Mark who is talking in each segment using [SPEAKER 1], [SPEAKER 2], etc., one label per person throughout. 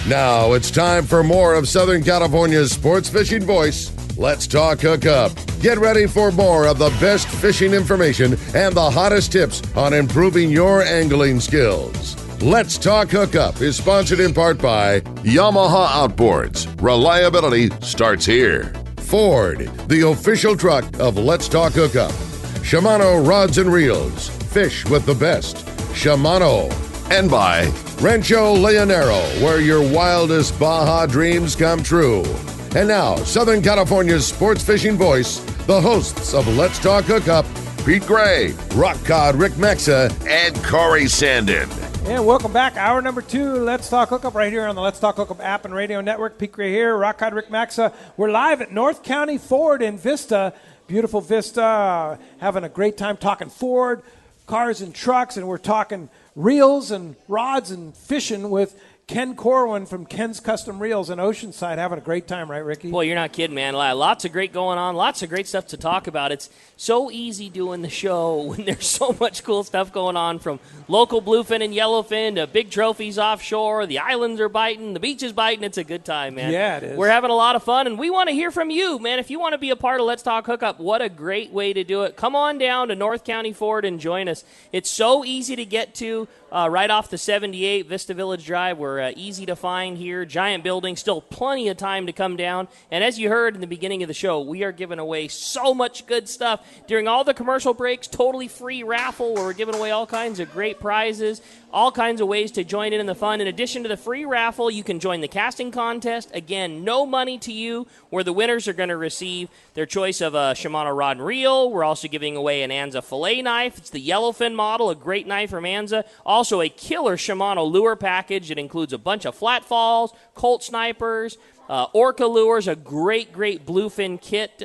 [SPEAKER 1] Now it's time for more of Southern California's sports fishing voice. Let's talk Hookup. Get ready for more of the best fishing information and the hottest tips on improving your angling skills. Let's Talk Hookup is sponsored in part by Yamaha Outboards. Reliability starts here. Ford, the official truck of Let's Talk Hookup. Shimano Rods and Reels. Fish with the best. Shimano. And by Rancho Leonero, where your wildest Baja dreams come true. And now, Southern California's sports fishing voice, the hosts of Let's Talk Hookup, Pete Gray, Rock Cod Rick Mexa, and Corey Sandin.
[SPEAKER 2] And welcome back. Hour number 2, Let's Talk Hookup, right here on the Let's Talk Hookup app and radio network. Pete Gray here, Rock Cod Rick Mexa. We're live at North County Ford in Vista. Beautiful Vista. Having a great time talking Ford, cars and trucks, and we're talking reels and rods and fishing with Ken Corwin from Ken's Custom Reels in Oceanside. Having a great time, right, Ricky?
[SPEAKER 3] Boy, you're not kidding, man. Lots of great going on. Lots of great stuff to talk about. It's so easy doing the show when there's so much cool stuff going on, from local bluefin and yellowfin to big trophies offshore. The islands are biting. The beach is biting. It's a good time, man.
[SPEAKER 2] Yeah, it is.
[SPEAKER 3] We're having a lot of fun, and we want to hear from you, man. If you want to be a part of Let's Talk Hookup, what a great way to do it. Come on down to North County Ford and join us. It's so easy to get to. Right off the 78 Vista Village Drive. We're easy to find here. Giant building, still plenty of time to come down. And as you heard in the beginning of the show, we are giving away so much good stuff. During all the commercial breaks, totally free raffle where we're giving away all kinds of great prizes, all kinds of ways to join in the fun. In addition to the free raffle, you can join the casting contest. Again, no money to you, where the winners are going to receive their choice of a Shimano rod and reel. We're also giving away an Anza fillet knife. It's the yellowfin model, a great knife from Anza. Also a killer Shimano lure package. It includes a bunch of flat falls, Colt snipers, orca lures, a great bluefin kit.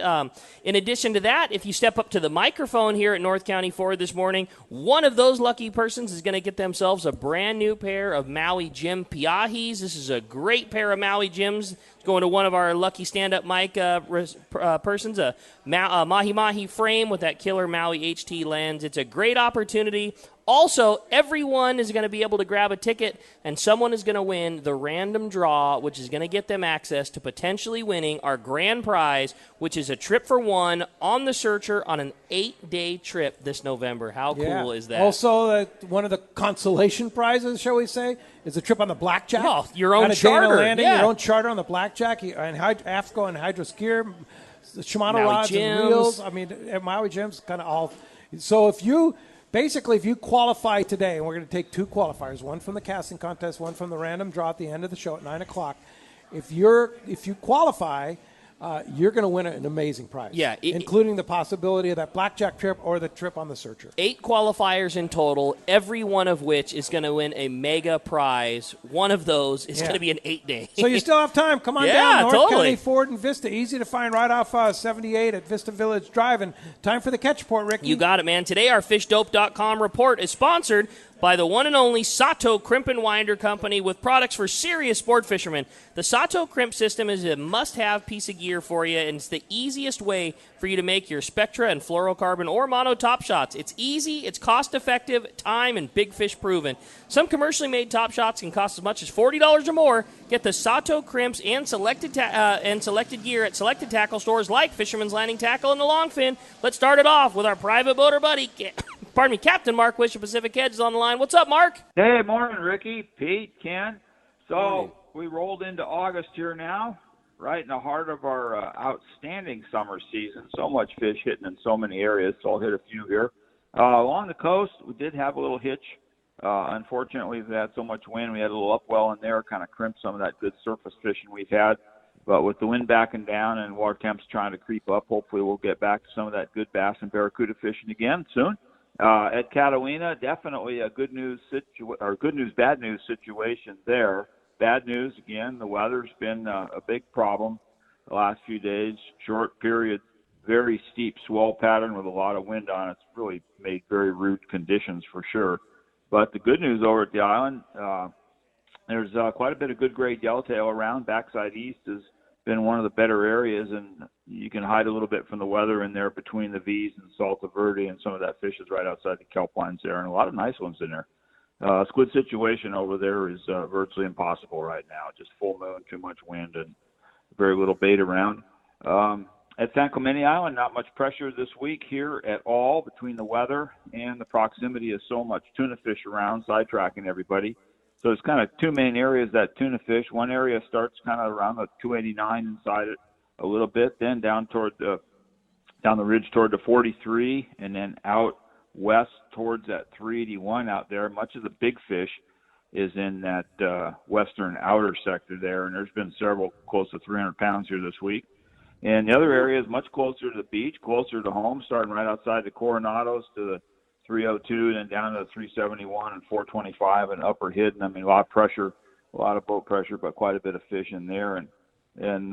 [SPEAKER 3] In addition to that, if you step up to the microphone here at North County Ford this morning, one of those lucky persons is going to get themselves a brand new pair of Maui Jim Piahis. This is a great pair of Maui Jims. Going to one of our lucky stand-up mic persons, a mahi-mahi frame with that killer Maui HT lens. It's a great opportunity. Also, everyone is going to be able to grab a ticket, and someone is going to win the random draw, which is going to get them access to potentially winning our grand prize, which is a trip for one on the Searcher on an 8-day trip this November. How cool is that?
[SPEAKER 2] Also, one of the consolation prizes, shall we say, is a trip on the Blackjack.
[SPEAKER 3] Oh, your own charter.
[SPEAKER 2] Landing, your own charter on the Blackjack, and AFSCO and Hydroskier, Shimano
[SPEAKER 3] Maui
[SPEAKER 2] rods
[SPEAKER 3] Jims.
[SPEAKER 2] and reels. I mean, Maui Jims, kind of all. So if you qualify today, and we're going to take 2 qualifiers, one from the casting contest, one from the random draw at the end of the show at 9 o'clock. If you qualify, you're going to win an amazing prize.
[SPEAKER 3] Yeah,
[SPEAKER 2] including the possibility of that Blackjack trip or the trip on the Searcher.
[SPEAKER 3] 8 qualifiers in total, every one of which is going to win a mega prize. One of those is going to be an 8-day.
[SPEAKER 2] So you still have time. Come on down. North County Ford and Vista. Easy to find right off 78 at Vista Village Drive. And time for the catch report, Ricky.
[SPEAKER 3] You got it, man. Today our FishDope.com report is sponsored by the one and only Sato Crimp and Winder Company, with products for serious sport fishermen. The Sato Crimp system is a must-have piece of gear for you, and it's the easiest way for you to make your Spectra and fluorocarbon or mono top shots. It's easy, it's cost-effective, time, and big fish proven. Some commercially made top shots can cost as much as $40 or more. Get the Sato Crimps and selected gear at selected tackle stores like Fisherman's Landing Tackle and the Longfin. Let's start it off with our private boater buddy, Captain Mark Wish of Pacific Edge is on the line. What's up, Mark?
[SPEAKER 4] Hey, morning, Ricky, Pete, Ken. So we rolled into August here now, right in the heart of our outstanding summer season. So much fish hitting in so many areas, so I'll hit a few here. Along the coast, we did have a little hitch. Unfortunately, we had so much wind. We had a little upwell in there, kind of crimped some of that good surface fishing we've had. But with the wind backing down and water temps trying to creep up, hopefully we'll get back to some of that good bass and barracuda fishing again soon. At Catalina, definitely a good news, bad news situation there. Bad news, again, the weather's been a big problem the last few days. Short period, very steep swell pattern with a lot of wind on it. It's really made very rude conditions for sure. But the good news over at the island, there's quite a bit of good grade yellowtail around. Backside east has been one of the better areas, and you can hide a little bit from the weather in there between the V's and Salta Verde, and some of that fish is right outside the kelp lines there, and a lot of nice ones in there. squid situation over there is virtually impossible right now. Just full moon, too much wind, and very little bait around. At San Clemente Island, not much pressure this week here at all between the weather and the proximity of so much tuna fish around, sidetracking everybody. So it's kind of two main areas that tuna fish. One area starts kind of around the 289 inside it a little bit, then down the ridge toward the 43, and then out west towards that 381 out there. Much of the big fish is in that western outer sector there, and there's been several close to 300 pounds here this week. And the other area is much closer to the beach, closer to home, starting right outside the Coronados to the 302, and then down to the 371 and 425 and upper hidden. I mean, a lot of pressure, a lot of boat pressure, but quite a bit of fish in there. And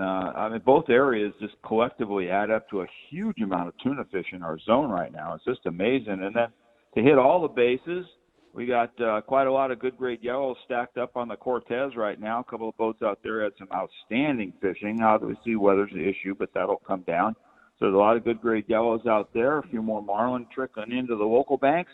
[SPEAKER 4] I mean, both areas just collectively add up to a huge amount of tuna fish in our zone right now. It's just amazing. And then to hit all the bases, we got quite a lot of good grade yellows stacked up on the Cortez right now. A couple of boats out there had some outstanding fishing. Obviously, weather's the issue, but that'll come down. So there's a lot of good grade yellows out there. A few more marlin trickling into the local banks.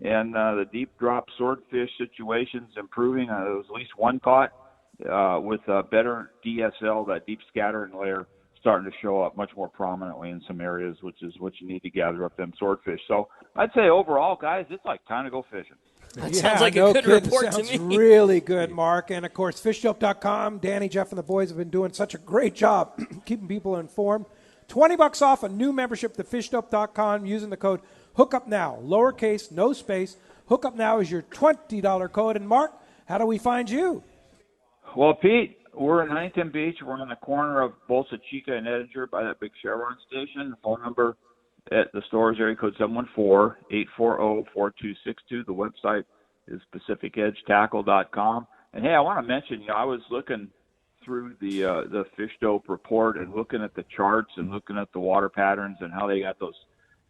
[SPEAKER 4] And the deep drop swordfish situation's improving. There was at least one caught with better DSL, that deep scattering layer, starting to show up much more prominently in some areas, which is what you need to gather up them swordfish. So I'd say overall, guys, it's like time to go fishing.
[SPEAKER 3] That sounds like a good report to me.
[SPEAKER 2] Sounds really good, Mark. And, of course, fishdope.com. Danny, Jeff, and the boys have been doing such a great job keeping people informed. $20 off a new membership to fishdope.com using the code HOOKUPNOW. Lowercase, no space. HOOKUPNOW is your $20 code. And, Mark, how do we find you?
[SPEAKER 4] Well, Pete, we're in Huntington Beach. We're on the corner of Bolsa Chica and Edinger by that big Chevron station. The phone number at the store is area code 714-840-4262. The website is PacificEdgeTackle.com. And, hey, I want to mention, I was looking through the Fish Dope report and looking at the charts and looking at the water patterns and how they got those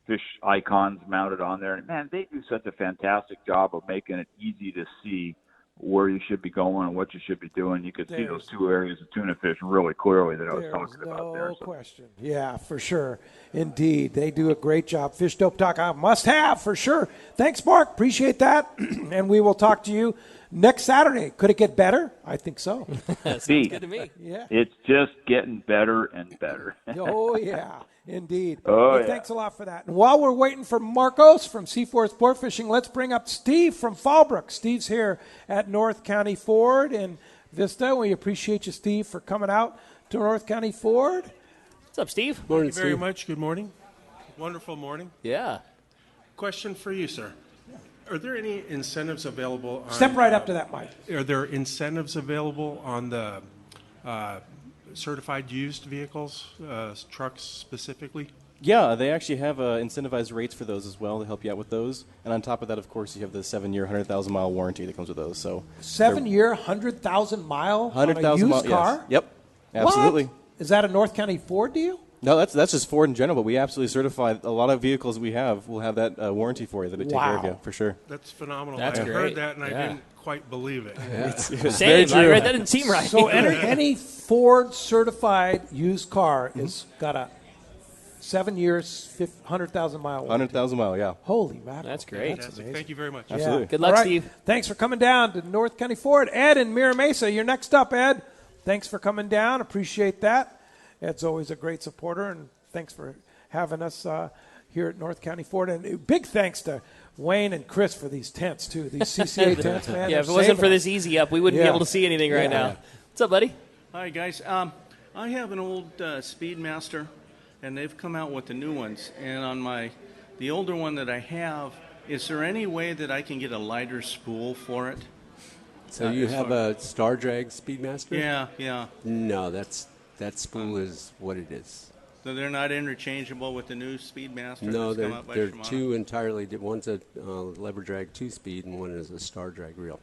[SPEAKER 4] fish icons mounted on there. And, man, they do such a fantastic job of making it easy to see where you should be going and what you should be doing. You could see those two areas of tuna fish really clearly that I was talking about there.
[SPEAKER 2] No question. Yeah, for sure. Indeed. They do a great job. Fishdope.com must have for sure. Thanks, Mark. Appreciate that. And we will talk to you next Saturday. Could it get better? I think so.
[SPEAKER 3] Sounds good to me.
[SPEAKER 2] Yeah.
[SPEAKER 4] It's just getting better and better.
[SPEAKER 2] Oh, yeah. Indeed.
[SPEAKER 4] Oh,
[SPEAKER 2] hey, thanks a lot for that. And while we're waiting for Marcos from C4 Sport Fishing, let's bring up Steve from Fallbrook. Steve's here at North County Ford in Vista. We appreciate you, Steve, for coming out to North County Ford.
[SPEAKER 3] What's up, Steve?
[SPEAKER 5] Morning, Thank you very much. Good morning. Wonderful morning.
[SPEAKER 3] Yeah.
[SPEAKER 5] Question for you, sir. Are there any incentives available?
[SPEAKER 2] Step right up to that mic.
[SPEAKER 5] Are there incentives available on the certified used vehicles, trucks specifically?
[SPEAKER 6] Yeah, they actually have incentivized rates for those as well to help you out with those. And on top of that, of course, you have the 7-year, 100,000-mile warranty that comes with those. So
[SPEAKER 2] 7-year, 100,000-mile
[SPEAKER 6] 100,000
[SPEAKER 2] used car?
[SPEAKER 6] Yes. Yep, absolutely.
[SPEAKER 2] What? Is that a North County Ford deal?
[SPEAKER 6] No, that's just Ford in general, but we absolutely certify a lot of vehicles we have will have that warranty for you that it take care of you, for sure.
[SPEAKER 5] That's phenomenal.
[SPEAKER 3] That's
[SPEAKER 5] I
[SPEAKER 3] great.
[SPEAKER 5] heard that, and I didn't quite believe it.
[SPEAKER 6] It's
[SPEAKER 3] Same. I read that didn't seem right.
[SPEAKER 2] So any Ford certified used car has got a 7 years, 100,000-mile warranty.
[SPEAKER 6] 100,000-mile, yeah.
[SPEAKER 2] Holy mackerel.
[SPEAKER 3] That's great.
[SPEAKER 2] That's amazing.
[SPEAKER 5] Thank you very much.
[SPEAKER 6] Absolutely.
[SPEAKER 3] Good luck,
[SPEAKER 2] All right.
[SPEAKER 3] Steve.
[SPEAKER 2] Thanks for coming down to North County Ford. Ed in Mira Mesa, you're next up, Ed. Thanks for coming down. Appreciate that. Ed's always a great supporter, and thanks for having us here at North County Ford. And big thanks to Wayne and Chris for these tents, too. These CCA tents, man.
[SPEAKER 3] Yeah, if it wasn't for this easy up, we wouldn't be able to see anything right now. What's up, buddy?
[SPEAKER 7] Hi, guys. I have an old Speedmaster, and they've come out with the new ones. And on the older one that I have, is there any way that I can get a lighter spool for it?
[SPEAKER 8] So you have a Star Drag Speedmaster?
[SPEAKER 7] Yeah.
[SPEAKER 8] No, that spool is what it is.
[SPEAKER 7] So they're not interchangeable with the new Speedmaster?
[SPEAKER 8] No,
[SPEAKER 7] that's come out by
[SPEAKER 8] they're
[SPEAKER 7] Shimano?
[SPEAKER 8] two entirely different. One's a lever drag 2-speed, and one is a Star Drag reel.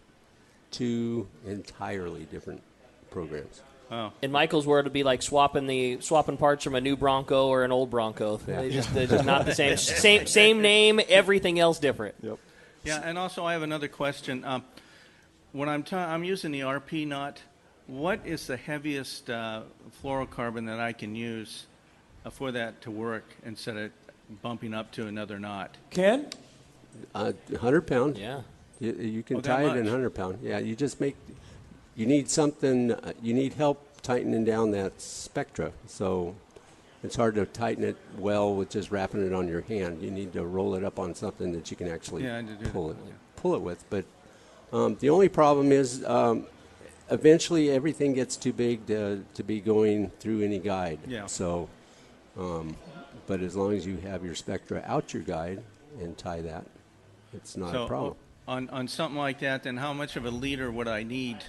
[SPEAKER 8] Two entirely different programs.
[SPEAKER 7] Oh.
[SPEAKER 3] In Michael's word, it'd be like swapping parts from a new Bronco or an old Bronco.
[SPEAKER 8] Yeah.
[SPEAKER 3] They're just not the same. Same name, everything else different.
[SPEAKER 6] Yep.
[SPEAKER 7] Yeah, and also I have another question. When I'm using the RP knot, what is the heaviest fluorocarbon that I can use for that to work instead of bumping up to another knot?
[SPEAKER 2] Ken?
[SPEAKER 8] 100 pound.
[SPEAKER 3] Yeah.
[SPEAKER 8] You can
[SPEAKER 7] Oh, that
[SPEAKER 8] tie it in
[SPEAKER 7] much?
[SPEAKER 8] 100-pound. Yeah, you just make. You need something. You need help tightening down that spectra. So it's hard to tighten it well with just wrapping it on your hand. You need to roll it up on something that you can actually pull it with. But the only problem is eventually everything gets too big to be going through any guide.
[SPEAKER 7] Yeah.
[SPEAKER 8] So, but as long as you have your spectra out your guide and tie that, it's not a problem.
[SPEAKER 7] On something like that, then how much of a leader would I need?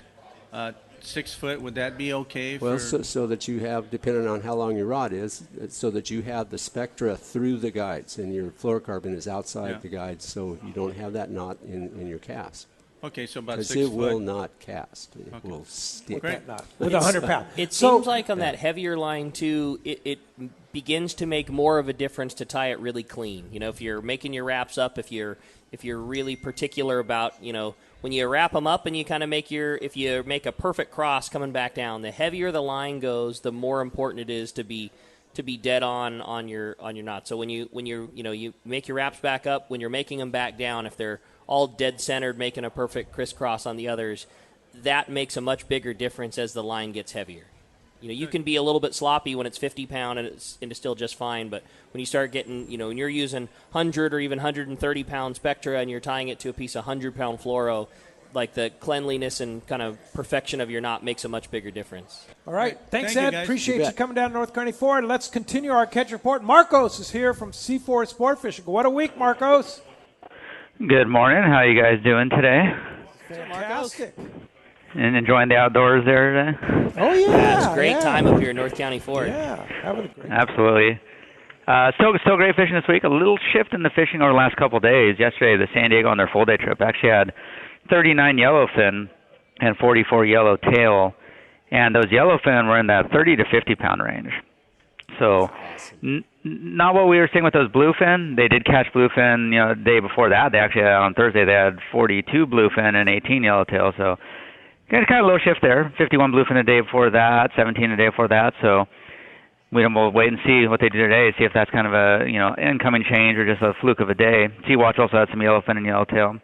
[SPEAKER 7] 6 foot, would that be okay?
[SPEAKER 8] Well, so that you have, depending on how long your rod is, so that you have the spectra through the guides, and your fluorocarbon is outside the guides, so you don't have that knot in your cast.
[SPEAKER 7] Okay, so about 6 foot.
[SPEAKER 8] Because it will not cast. It will stick.
[SPEAKER 7] Great.
[SPEAKER 2] With 100 pound.
[SPEAKER 3] It seems like on that heavier line, too, it begins to make more of a difference to tie it really clean. You know, if you're making your wraps up, if you're really particular about, you know, when you wrap them up and you kind of if you make a perfect cross coming back down, the heavier the line goes, the more important it is to be dead on your knot. So when you make your wraps back up, when you're making them back down, if they're all dead centered, making a perfect crisscross on the others, that makes a much bigger difference as the line gets heavier. You know, you can be a little bit sloppy when it's 50 pound and it's still just fine, but when you start getting, you know, when you're using 100 or even 130 pound spectra and you're tying it to a piece of 100 pound fluoro, like the cleanliness and kind of perfection of your knot makes a much bigger difference.
[SPEAKER 2] All right. Thanks,
[SPEAKER 7] Thank you,
[SPEAKER 2] Ed.
[SPEAKER 7] guys.
[SPEAKER 2] Appreciate you coming down to North County Ford. Let's continue our catch report. Marcos is here from C4 Sport Fishing. What a week, Marcos.
[SPEAKER 9] Good morning. How are you guys doing today?
[SPEAKER 2] Fantastic.
[SPEAKER 9] And enjoying the outdoors there today?
[SPEAKER 2] Oh, yeah.
[SPEAKER 3] It's a great time up here in North County Ford.
[SPEAKER 2] Yeah, having a great
[SPEAKER 9] Absolutely. Still great fishing this week. A little shift in the fishing over the last couple of days. Yesterday, the San Diego on their full-day trip actually had 39 yellowfin and 44 yellowtail, and those yellowfin were in that 30 to 50-pound range. So not what we were seeing with those bluefin. They did catch bluefin, you know, the day before that. They actually had, on Thursday, they had 42 bluefin and 18 yellowtail. So kind of a little shift there. 51 bluefin a day before that, 17 a day before that. So we'll wait and see what they do today, see if that's kind of a, you know, incoming change or just a fluke of a day. Sea-Watch also had some yellowfin and yellowtail.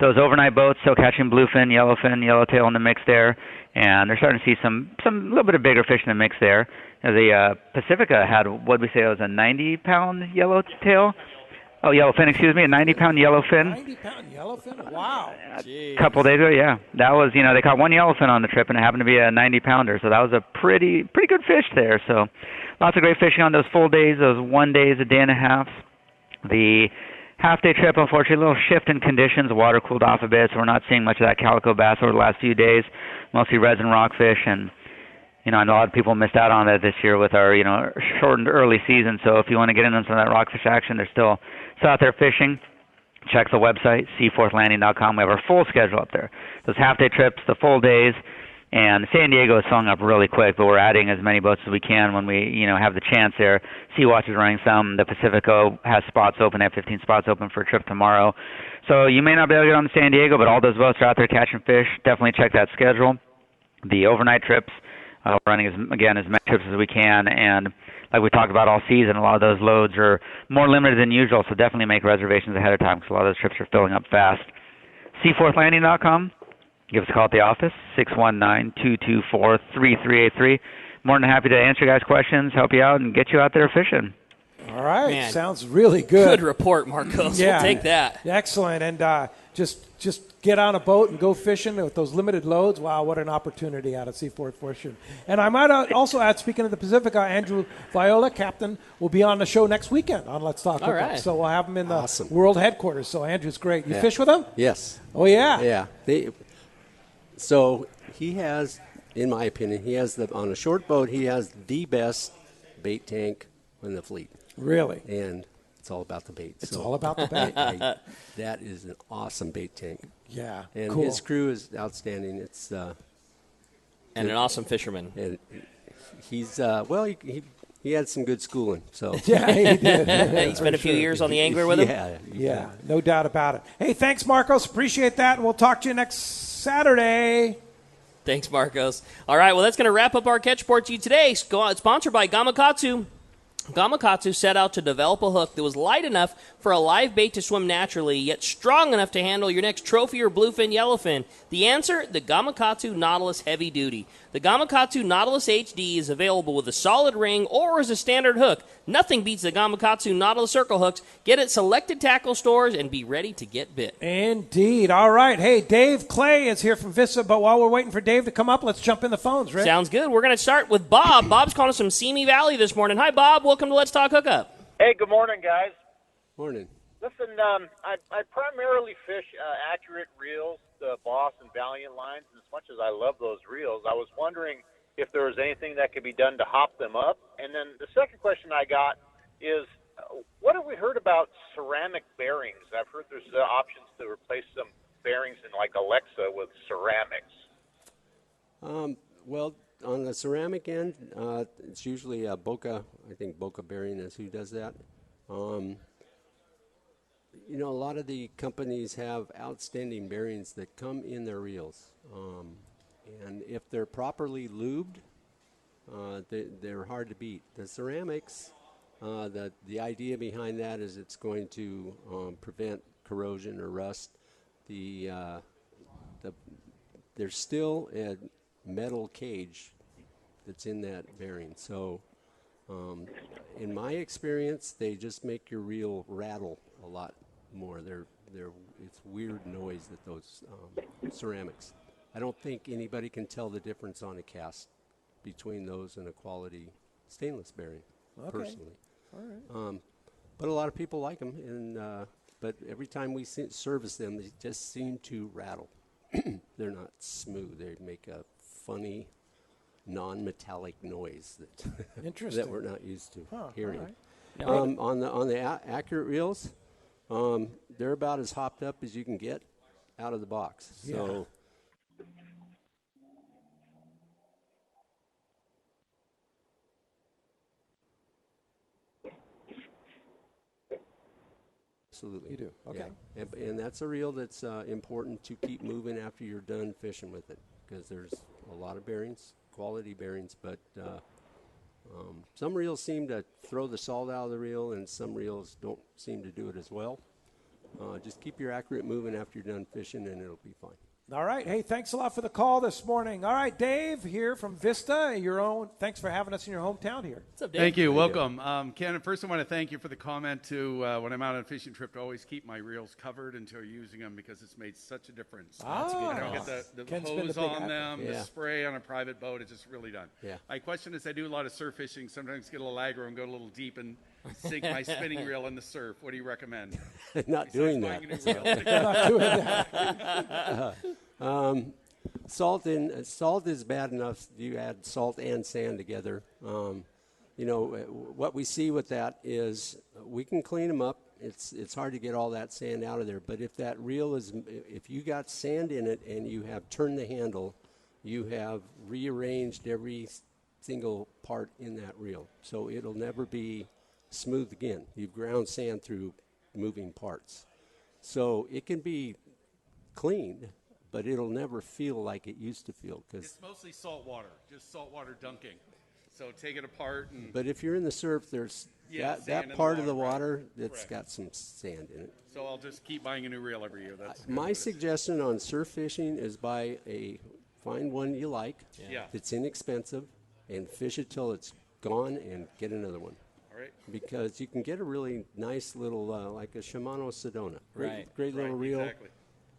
[SPEAKER 9] Those overnight boats still catching bluefin, yellowtail in the mix there, and they're starting to see some little bit of bigger fish in the mix there. The Pacifica had, what did we say, it was a 90-pound yellowtail? Oh, yellowfin, excuse me, a 90-pound yellowfin.
[SPEAKER 2] 90-pound yellowfin? Wow.
[SPEAKER 9] A couple days ago, yeah. That was, you know, they caught one yellowfin on the trip, and it happened to be a 90-pounder, so that was a pretty good fish there. So lots of great fishing on those full days, those 1 days, a day and a half. The half-day trip, unfortunately, a little shift in conditions. The water cooled off a bit, so we're not seeing much of that calico bass over the last few days, mostly resin rockfish. And, you know, I know a lot of people missed out on that this year with our, you know, shortened early season. So if you want to get into some of that rockfish action, they're still out there fishing. Check the website, seaforthlanding.com. We have our full schedule up there. Those half-day trips, the full days. And San Diego is filling up really quick, but we're adding as many boats as we can when we, you know, have the chance there. Sea-Watch is running some. The Pacifico has spots open. They have 15 spots open for a trip tomorrow. So you may not be able to get on to San Diego, but all those boats are out there catching fish. Definitely check that schedule. The overnight trips, we're running, as many trips as we can. And like we talked about all season, a lot of those loads are more limited than usual, so definitely make reservations ahead of time because a lot of those trips are filling up fast. seaforthlanding.com. Give us a call at the office, 619-224-3383. More than happy to answer you guys' questions, help you out, and get you out there fishing.
[SPEAKER 2] All right.
[SPEAKER 3] Man.
[SPEAKER 2] Sounds really good.
[SPEAKER 3] Good report, Marcos.
[SPEAKER 2] Yeah.
[SPEAKER 3] We'll take that.
[SPEAKER 2] Excellent. And just get on a boat and go fishing with those limited loads. Wow, what an opportunity out at Seaford Fishing. And I might also add, speaking of the Pacifica, Andrew Viola, captain, will be on the show next weekend on Let's Talk Hookup.
[SPEAKER 3] right.
[SPEAKER 2] So we'll have him in the world headquarters. So Andrew's great. You fish with him?
[SPEAKER 8] Yes.
[SPEAKER 2] Oh, yeah.
[SPEAKER 8] Yeah. So he has, in my opinion, on a short boat, he has the best bait tank in the fleet.
[SPEAKER 2] Really?
[SPEAKER 8] And it's all about the bait.
[SPEAKER 2] It's all about the bait.
[SPEAKER 8] That is an awesome bait tank.
[SPEAKER 2] Yeah.
[SPEAKER 8] And
[SPEAKER 2] cool.
[SPEAKER 8] his crew is outstanding. It's
[SPEAKER 3] And an awesome fisherman.
[SPEAKER 8] and he's he had some good schooling. So
[SPEAKER 2] Yeah, he did.
[SPEAKER 3] He spent a few years on the angler with him.
[SPEAKER 2] Yeah, no doubt about it. Hey, thanks, Marcos. Appreciate that. And we'll talk to you next Saturday.
[SPEAKER 3] Thanks, Marcos. All right, well, that's going to wrap up our catch report to you today. Sponsored by Gamakatsu. Gamakatsu set out to develop a hook that was light enough for a live bait to swim naturally, yet strong enough to handle your next trophy or bluefin yellowfin. The answer, the Gamakatsu Nautilus Heavy Duty. The Gamakatsu Nautilus HD is available with a solid ring or as a standard hook. Nothing beats the Gamakatsu Nautilus Circle hooks. Get at selected tackle stores and be ready to get bit.
[SPEAKER 2] Indeed. All right. Hey, Dave Clay is here from Vista, but while we're waiting for Dave to come up, let's jump in the phones, Rick.
[SPEAKER 3] Sounds good. We're going to start with Bob. Bob's calling us from Simi Valley this morning. Hi, Bob. Welcome to Let's Talk Hookup.
[SPEAKER 10] Hey, good morning, guys.
[SPEAKER 8] Morning.
[SPEAKER 10] Listen, I primarily fish accurate reels, the Boss and Valiant lines, and as much as I love those reels, I was wondering if there was anything that could be done to hop them up. And then the second question I got is, what have we heard about ceramic bearings? I've heard there's options to replace some bearings in like Alexa with ceramics.
[SPEAKER 8] Well, on the ceramic end, it's usually Boca. I think Boca Bearing is who does that. You know, a lot of the companies have outstanding bearings that come in their reels. And if they're properly lubed, they're hard to beat. The ceramics, the idea behind that is it's going to prevent corrosion or rust. There's still a metal cage that's in that bearing. So in my experience, they just make your reel rattle a lot more. It's weird noise that those ceramics. I don't think anybody can tell the difference on a cast between those and a quality stainless bearing, personally.
[SPEAKER 2] All right.
[SPEAKER 8] But a lot of people like them, and but every time we service them, they just seem to rattle. They're not smooth. They make a funny, non-metallic noise that we're not used to hearing.
[SPEAKER 2] Right.
[SPEAKER 8] On the accurate reels, they're about as hopped up as you can get out of the box. So. Absolutely.
[SPEAKER 2] You do? Okay.
[SPEAKER 8] Yeah. And that's a reel that's important to keep moving after you're done fishing with it, because there's a lot of bearings, quality bearings, but some reels seem to throw the salt out of the reel, and some reels don't seem to do it as well. Just keep your accurate moving after you're done fishing, and it'll be fine.
[SPEAKER 2] All right. Hey, thanks a lot for the call this morning. All right, Dave here from Vista. Thanks for having us in your hometown here.
[SPEAKER 3] What's up, Dave?
[SPEAKER 11] Thank you. Welcome. Ken, first I want to thank you for the comment to when I'm out on a fishing trip to always keep my reels covered until you're using them, because it's made such a difference.
[SPEAKER 2] That's a good
[SPEAKER 11] I don't get the hose on them, the spray on a private boat. It's just really done.
[SPEAKER 8] Yeah.
[SPEAKER 11] My question is, I do a lot of surf fishing, sometimes get a little aggro and go a little deep and sink my spinning reel in the surf. What do you recommend?
[SPEAKER 8] Not doing that.
[SPEAKER 2] Not doing that.
[SPEAKER 8] Salt is bad enough. You add salt and sand together. What we see with that is we can clean them up. It's hard to get all that sand out of there. But if that reel if you got sand in it and you have turned the handle, you have rearranged every single part in that reel. So it'll never be smooth again. You've ground sand through moving parts. So it can be cleaned, but it'll never feel like it used to feel.
[SPEAKER 11] It's mostly salt water, just salt water dunking. So take it apart.
[SPEAKER 8] But if you're in the surf, there's that part of the water that's got some sand in it.
[SPEAKER 11] So I'll just keep buying a new reel every year.
[SPEAKER 8] My suggestion on surf fishing is find one you like that's inexpensive and fish it till it's gone and get another one.
[SPEAKER 11] All right.
[SPEAKER 8] Because you can get a really nice little, like a Shimano Sedona. Great little reel.
[SPEAKER 11] Exactly.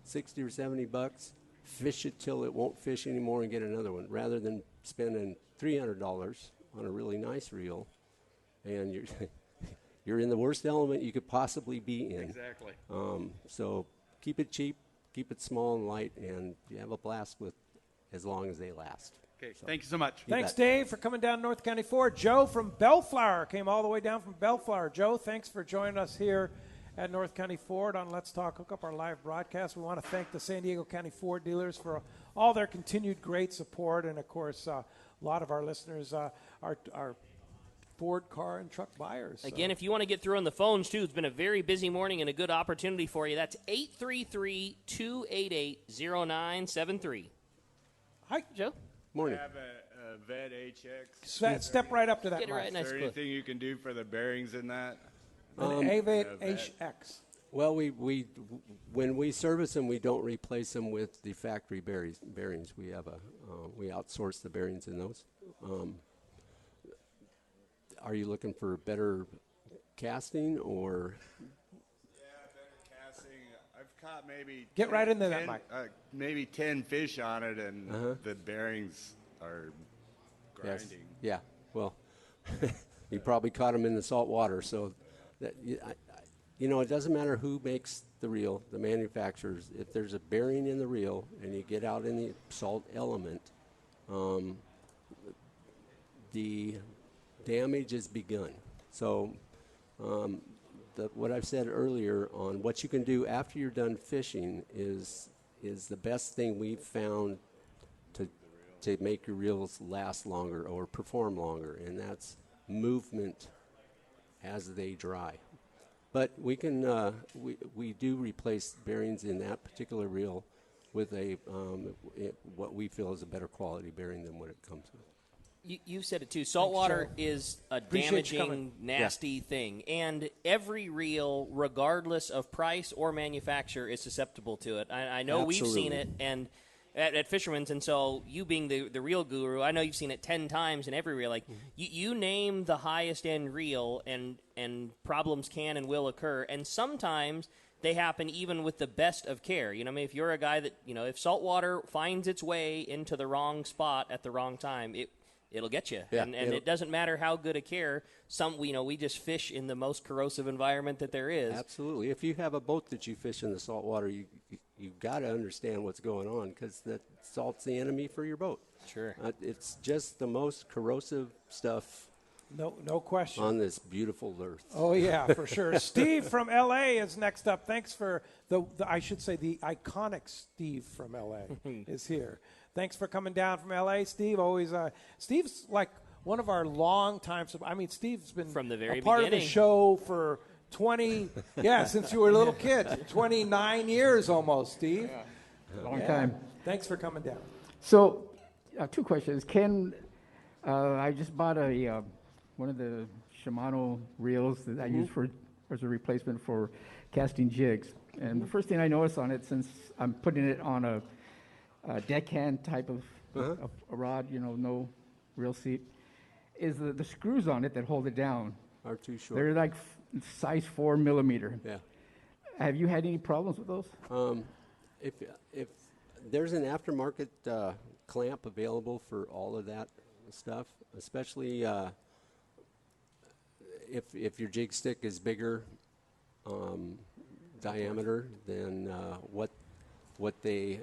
[SPEAKER 8] $60 or $70, fish it till it won't fish anymore and get another one, rather than spending $300 on a really nice reel, and you're in the worst element you could possibly be in.
[SPEAKER 11] Exactly.
[SPEAKER 8] So keep it cheap, keep it small and light, and you have a blast with as long as they last.
[SPEAKER 11] Okay, thank you so much.
[SPEAKER 2] Thanks, Dave, for coming down to North County Ford. Joe from Bellflower came all the way down from Bellflower. Joe, thanks for joining us here at North County Ford on Let's Talk Hookup, our live broadcast. We want to thank the San Diego County Ford dealers for all their continued great support. And, of course, a lot of our listeners are Ford car and truck buyers. So.
[SPEAKER 3] Again, if you want to get through on the phones, too, it's been a very busy morning and a good opportunity for you. That's 833-288-0973.
[SPEAKER 2] Hi, Joe.
[SPEAKER 8] Morning.
[SPEAKER 12] I have Vet HX.
[SPEAKER 2] Step right up to that.
[SPEAKER 3] Get it right
[SPEAKER 12] Is
[SPEAKER 3] nice
[SPEAKER 12] there
[SPEAKER 3] and
[SPEAKER 12] anything you can do for the bearings in that?
[SPEAKER 2] An Avate HX.
[SPEAKER 8] Well, when we service them, we don't replace them with the factory bearings. We have we outsource the bearings in those. Are you looking for better casting or?
[SPEAKER 12] Yeah, better casting. I've caught maybe
[SPEAKER 2] Get right into that, Mike.
[SPEAKER 12] Maybe 10 fish on it, and the bearings are grinding.
[SPEAKER 8] Yes. Yeah. Well, you probably caught them in the salt water, so that it doesn't matter who makes the reel, the manufacturers. If there's a bearing in the reel and you get out in the salt element, the damage is begun. So what I've said earlier on what you can do after you're done fishing is the best thing we've found to make your reels last longer or perform longer, and that's movement as they dry. But we can we do replace bearings in that particular reel with what we feel is a better quality bearing than what it comes with.
[SPEAKER 3] You said it too. Saltwater is a damaging, nasty thing, and every reel, regardless of price or manufacturer, is susceptible to it. I know We've seen it, and at Fisherman's, and so you being the reel guru, I know you've seen it 10 times in every reel. Like you name the highest end reel, and problems can and will occur, and sometimes they happen even with the best of care. If you're a guy that if saltwater finds its way into the wrong spot at the wrong time, it'll get you.
[SPEAKER 8] Yeah,
[SPEAKER 3] and it doesn't matter how good a care. We just fish in the most corrosive environment that there is.
[SPEAKER 8] Absolutely. If you have a boat that you fish in the salt water, you've got to understand what's going on, because the salt's the enemy for your boat.
[SPEAKER 3] Sure.
[SPEAKER 8] It's just the most corrosive stuff.
[SPEAKER 2] No question.
[SPEAKER 8] On this beautiful earth.
[SPEAKER 2] Oh, yeah, for sure. Steve from L.A. is next up. Thanks for the iconic Steve from L.A. is here. Thanks for coming down from L.A., Steve. Always, Steve's like one of our long-time. Steve's been
[SPEAKER 3] from the very
[SPEAKER 2] part
[SPEAKER 3] beginning
[SPEAKER 2] of the show for 20. Since you were a little kid, 29 years almost, Steve.
[SPEAKER 13] Yeah. Long time.
[SPEAKER 2] Thanks for coming down.
[SPEAKER 13] So, 2 questions. Ken, I just bought one of the Shimano reels that I use as a replacement for casting jigs. And the first thing I noticed on it, since I'm putting it on a deckhand type of a rod, no reel seat, is the screws on it that hold it down
[SPEAKER 8] are too short.
[SPEAKER 13] They're like size 4 millimeter.
[SPEAKER 8] Yeah.
[SPEAKER 13] Have you had any problems with those?
[SPEAKER 8] If there's an aftermarket clamp available for all of that stuff, especially if your jig stick is bigger diameter than what they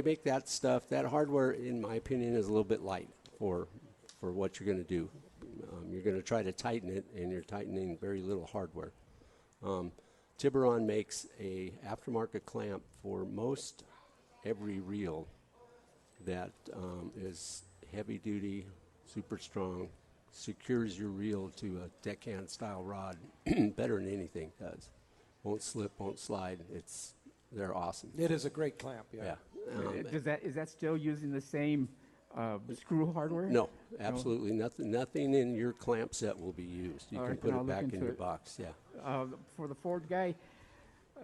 [SPEAKER 8] make that stuff. That hardware, in my opinion, is a little bit light for what you're going to do. You're going to try to tighten it, and you're tightening very little hardware. Tiburon makes a aftermarket clamp for most every reel that is heavy duty, super strong, secures your reel to a deckhand style rod better than anything does. Won't slip, won't slide. They're awesome.
[SPEAKER 2] It is a great clamp. Yeah.
[SPEAKER 13] Is that still using the same screw hardware?
[SPEAKER 8] No, absolutely nothing in your clamp set will be used. You can put it back in your box. Yeah.
[SPEAKER 13] For the Ford guy,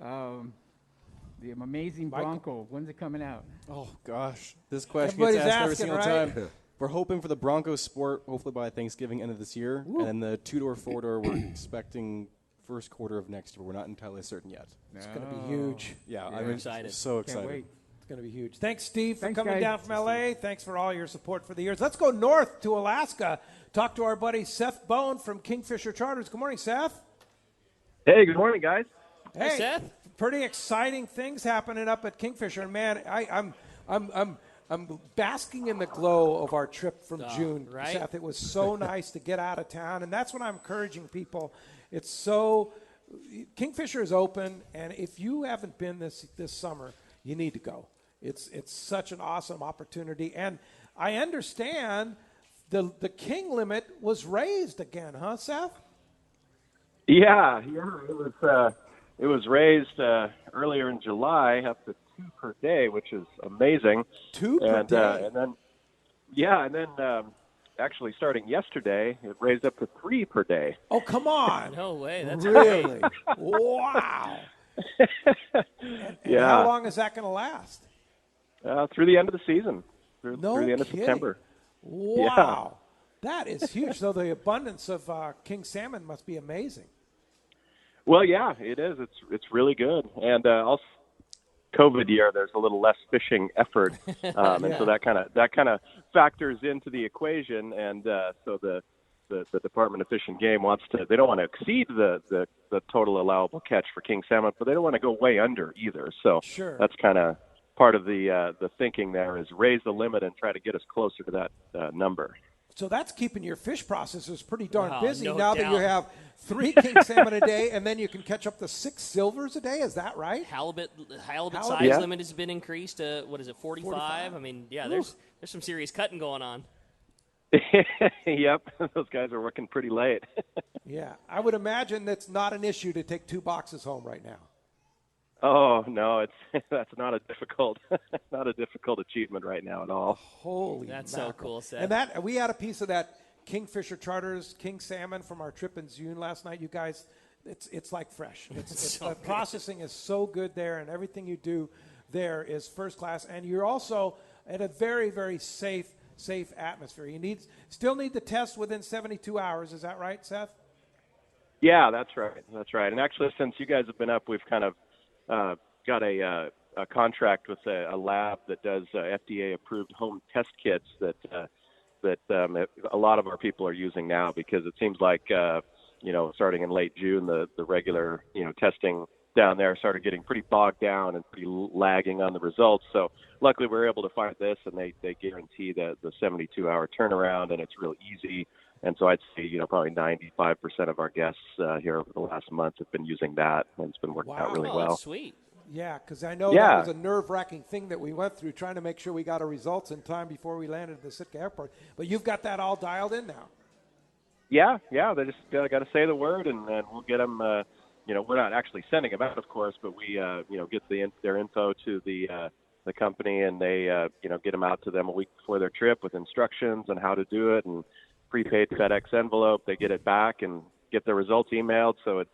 [SPEAKER 13] the amazing Bronco. When's it coming out?
[SPEAKER 6] Oh gosh, this question
[SPEAKER 2] Everybody's
[SPEAKER 6] gets asked every
[SPEAKER 2] asking,
[SPEAKER 6] single
[SPEAKER 2] right?
[SPEAKER 6] time. We're hoping for the Bronco Sport, hopefully by Thanksgiving, end of this year, and then the 2-door, 4-door, we're expecting first quarter of next year. We're not entirely certain yet.
[SPEAKER 2] It's going to be huge.
[SPEAKER 6] Yeah,
[SPEAKER 3] I'm excited.
[SPEAKER 6] So excited.
[SPEAKER 13] Can't wait.
[SPEAKER 2] It's going to be huge. Thanks, Steve, for
[SPEAKER 13] Thanks,
[SPEAKER 2] coming
[SPEAKER 13] guys.
[SPEAKER 2] down from L.A. Thanks for all your support for the years. Let's go north to Alaska. Talk to our buddy Seth Bone from Kingfisher Charters. Good morning, Seth.
[SPEAKER 14] Hey, good morning, guys.
[SPEAKER 2] Hey,
[SPEAKER 3] Seth.
[SPEAKER 2] Pretty exciting things happening up at Kingfisher, and man, I'm basking in the glow of our trip from June,
[SPEAKER 3] right?
[SPEAKER 2] Seth. It was so nice to get out of town, and that's what I'm encouraging people. Kingfisher is open, and if you haven't been this summer, you need to go. It's such an awesome opportunity, and I understand the king limit was raised again, huh, Seth?
[SPEAKER 14] Yeah, it was raised earlier in July up to 2 per day, which is amazing.
[SPEAKER 2] 2 per day.
[SPEAKER 14] And then actually starting yesterday, it raised up to 3 per day.
[SPEAKER 2] Oh, come on.
[SPEAKER 3] No way. That's
[SPEAKER 2] really?
[SPEAKER 3] great.
[SPEAKER 2] Wow. And
[SPEAKER 14] Yeah.
[SPEAKER 2] how long is that going to last?
[SPEAKER 14] Through the end of the season, through
[SPEAKER 2] No
[SPEAKER 14] the end of
[SPEAKER 2] kidding.
[SPEAKER 14] September.
[SPEAKER 2] Wow. That is huge. So the abundance of king salmon must be amazing.
[SPEAKER 14] Well, yeah, it is. It's really good. And also, COVID year, there's a little less fishing effort, and so that kind of factors into the equation. And so the Department of Fish and Game they don't want to exceed the total allowable catch for king salmon, but they don't want to go way under either. So that's kind of part of the thinking there, is raise the limit and try to get us closer to that number.
[SPEAKER 2] So that's keeping your fish processors pretty darn busy
[SPEAKER 3] no
[SPEAKER 2] now
[SPEAKER 3] doubt.
[SPEAKER 2] that you have 3 king salmon a day, and then you can catch up to 6 silvers a day. Is that right?
[SPEAKER 3] Halibut size limit has been increased to, 45? I mean, there's some serious cutting going on.
[SPEAKER 14] Yep, those guys are working pretty late.
[SPEAKER 2] Yeah, I would imagine that's not an issue to take 2 boxes home right now.
[SPEAKER 14] Oh no, that's not a difficult achievement right now at all.
[SPEAKER 2] Holy,
[SPEAKER 3] that's
[SPEAKER 2] mackerel.
[SPEAKER 3] so cool, Seth.
[SPEAKER 2] And that we had a piece of that Kingfisher Charters king salmon from our trip in June last night. You guys, it's like fresh. The processing is so good there, and everything you do there is first class. And you're also at a very, very safe atmosphere. You still need the test within 72 hours. Is that right, Seth?
[SPEAKER 14] Yeah, that's right. And actually, since you guys have been up, we've kind of got a contract with a lab that does FDA-approved home test kits that a lot of our people are using now, because it seems like starting in late June, the regular testing down there started getting pretty bogged down and pretty lagging on the results. So luckily, we're able to find this, and they guarantee the 72-hour turnaround, and it's real easy. And so I'd say, probably 95% of our guests here over the last month have been using that, and it's been working out really well.
[SPEAKER 3] That's sweet.
[SPEAKER 2] Yeah, because I know that was a nerve-wracking thing that we went through, trying to make sure we got our results in time before we landed at the Sitka airport. But you've got that all dialed in now.
[SPEAKER 14] Yeah, they just got to say the word, and we'll get them. We're not actually sending them out, of course, but we get their info to the company, and they get them out to them a week before their trip with instructions on how to do it, and prepaid FedEx envelope. They get it back and get the results emailed, so it's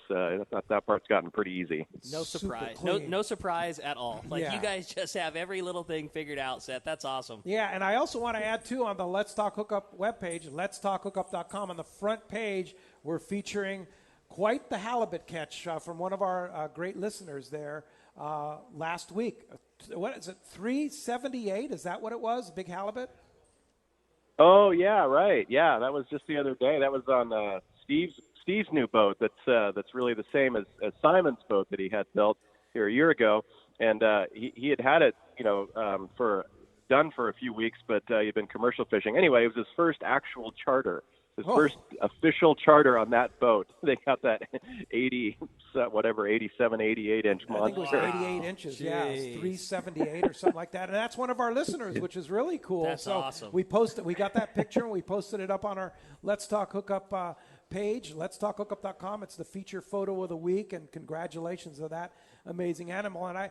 [SPEAKER 14] that part's gotten pretty easy.
[SPEAKER 3] No surprise. No surprise at all. You guys just have every little thing figured out, Seth. That's awesome.
[SPEAKER 2] Yeah, and I also want to add, too, on the Let's Talk Hookup webpage, letstalkhookup.com, on the front page, we're featuring quite the halibut catch from one of our great listeners there last week. What is it, 378? Is that what it was, big halibut?
[SPEAKER 14] Oh, yeah, right. Yeah, that was just the other day. That was on Steve's new boat that's really the same as Simon's boat that he had built here a year ago. And he had it, done for a few weeks, but he'd been commercial fishing. Anyway, it was his first actual charter, first official charter on that boat. They got that 87, 88-inch monster.
[SPEAKER 2] I think it was 88 inches, yeah. It was 378 or something like that. And that's one of our listeners, which is really cool.
[SPEAKER 3] That's awesome.
[SPEAKER 2] We got that picture, and we posted it up on our Let's Talk Hookup page, letstalkhookup.com. It's the feature photo of the week, and congratulations to that amazing animal and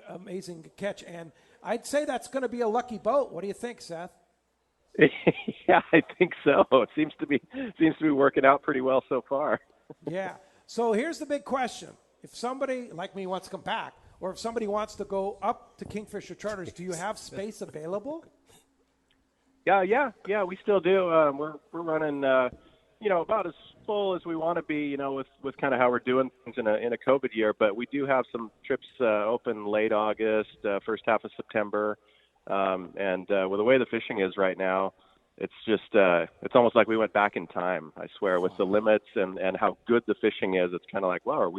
[SPEAKER 2] amazing catch. And I'd say that's going to be a lucky boat. What do you think, Seth?
[SPEAKER 14] Yeah, I think so. It seems to be working out pretty well so far.
[SPEAKER 2] Yeah. So here's the big question. If somebody like me wants to come back, or if somebody wants to go up to Kingfisher Charters, do you have space available?
[SPEAKER 14] Yeah, we still do. We're running, about as full as we want to be, with kind of how we're doing things in a COVID year. But we do have some trips open late August, first half of September. And with the way the fishing is right now, it's just it's almost like we went back in time, I swear, with the limits and how good the fishing is. It's kind of like, wow,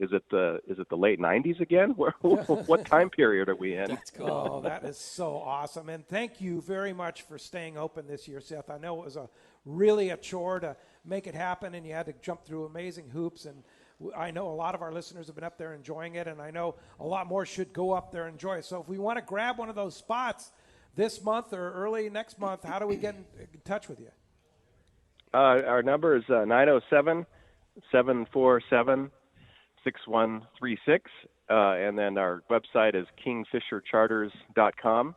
[SPEAKER 14] is it the late 90s again? What time period are we in?
[SPEAKER 2] That's cool. Oh, that is so awesome. And thank you very much for staying open this year, Seth. I know it was really a chore to make it happen, and you had to jump through amazing hoops. And I know a lot of our listeners have been up there enjoying it, and I know a lot more should go up there and enjoy it. So if we want to grab one of those spots this month or early next month, how do we get in touch with you?
[SPEAKER 14] Our number is 907-747-6136, and then our website is kingfishercharters.com.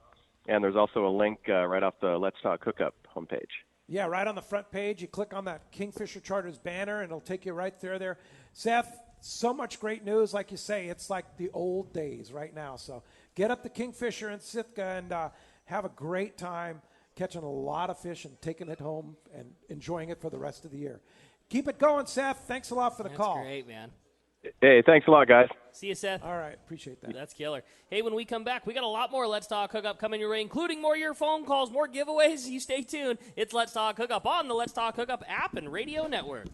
[SPEAKER 14] And there's also a link right off the Let's Talk Hookup homepage.
[SPEAKER 2] Yeah, right on the front page. You click on that Kingfisher Charters banner, and it'll take you right there. Seth, so much great news. Like you say, it's like the old days right now. So get up to Kingfisher in Sitka and have a great time catching a lot of fish and taking it home and enjoying it for the rest of the year. Keep it going, Seth. Thanks a lot for the call.
[SPEAKER 3] That's great, man.
[SPEAKER 14] Hey, thanks a lot, guys.
[SPEAKER 3] See you, Seth.
[SPEAKER 2] All right, appreciate that.
[SPEAKER 3] That's killer. Hey, when we come back, we got a lot more Let's Talk Hookup coming your way, including more of your phone calls, more giveaways. You stay tuned. It's Let's Talk Hookup on the Let's Talk Hookup app and radio network.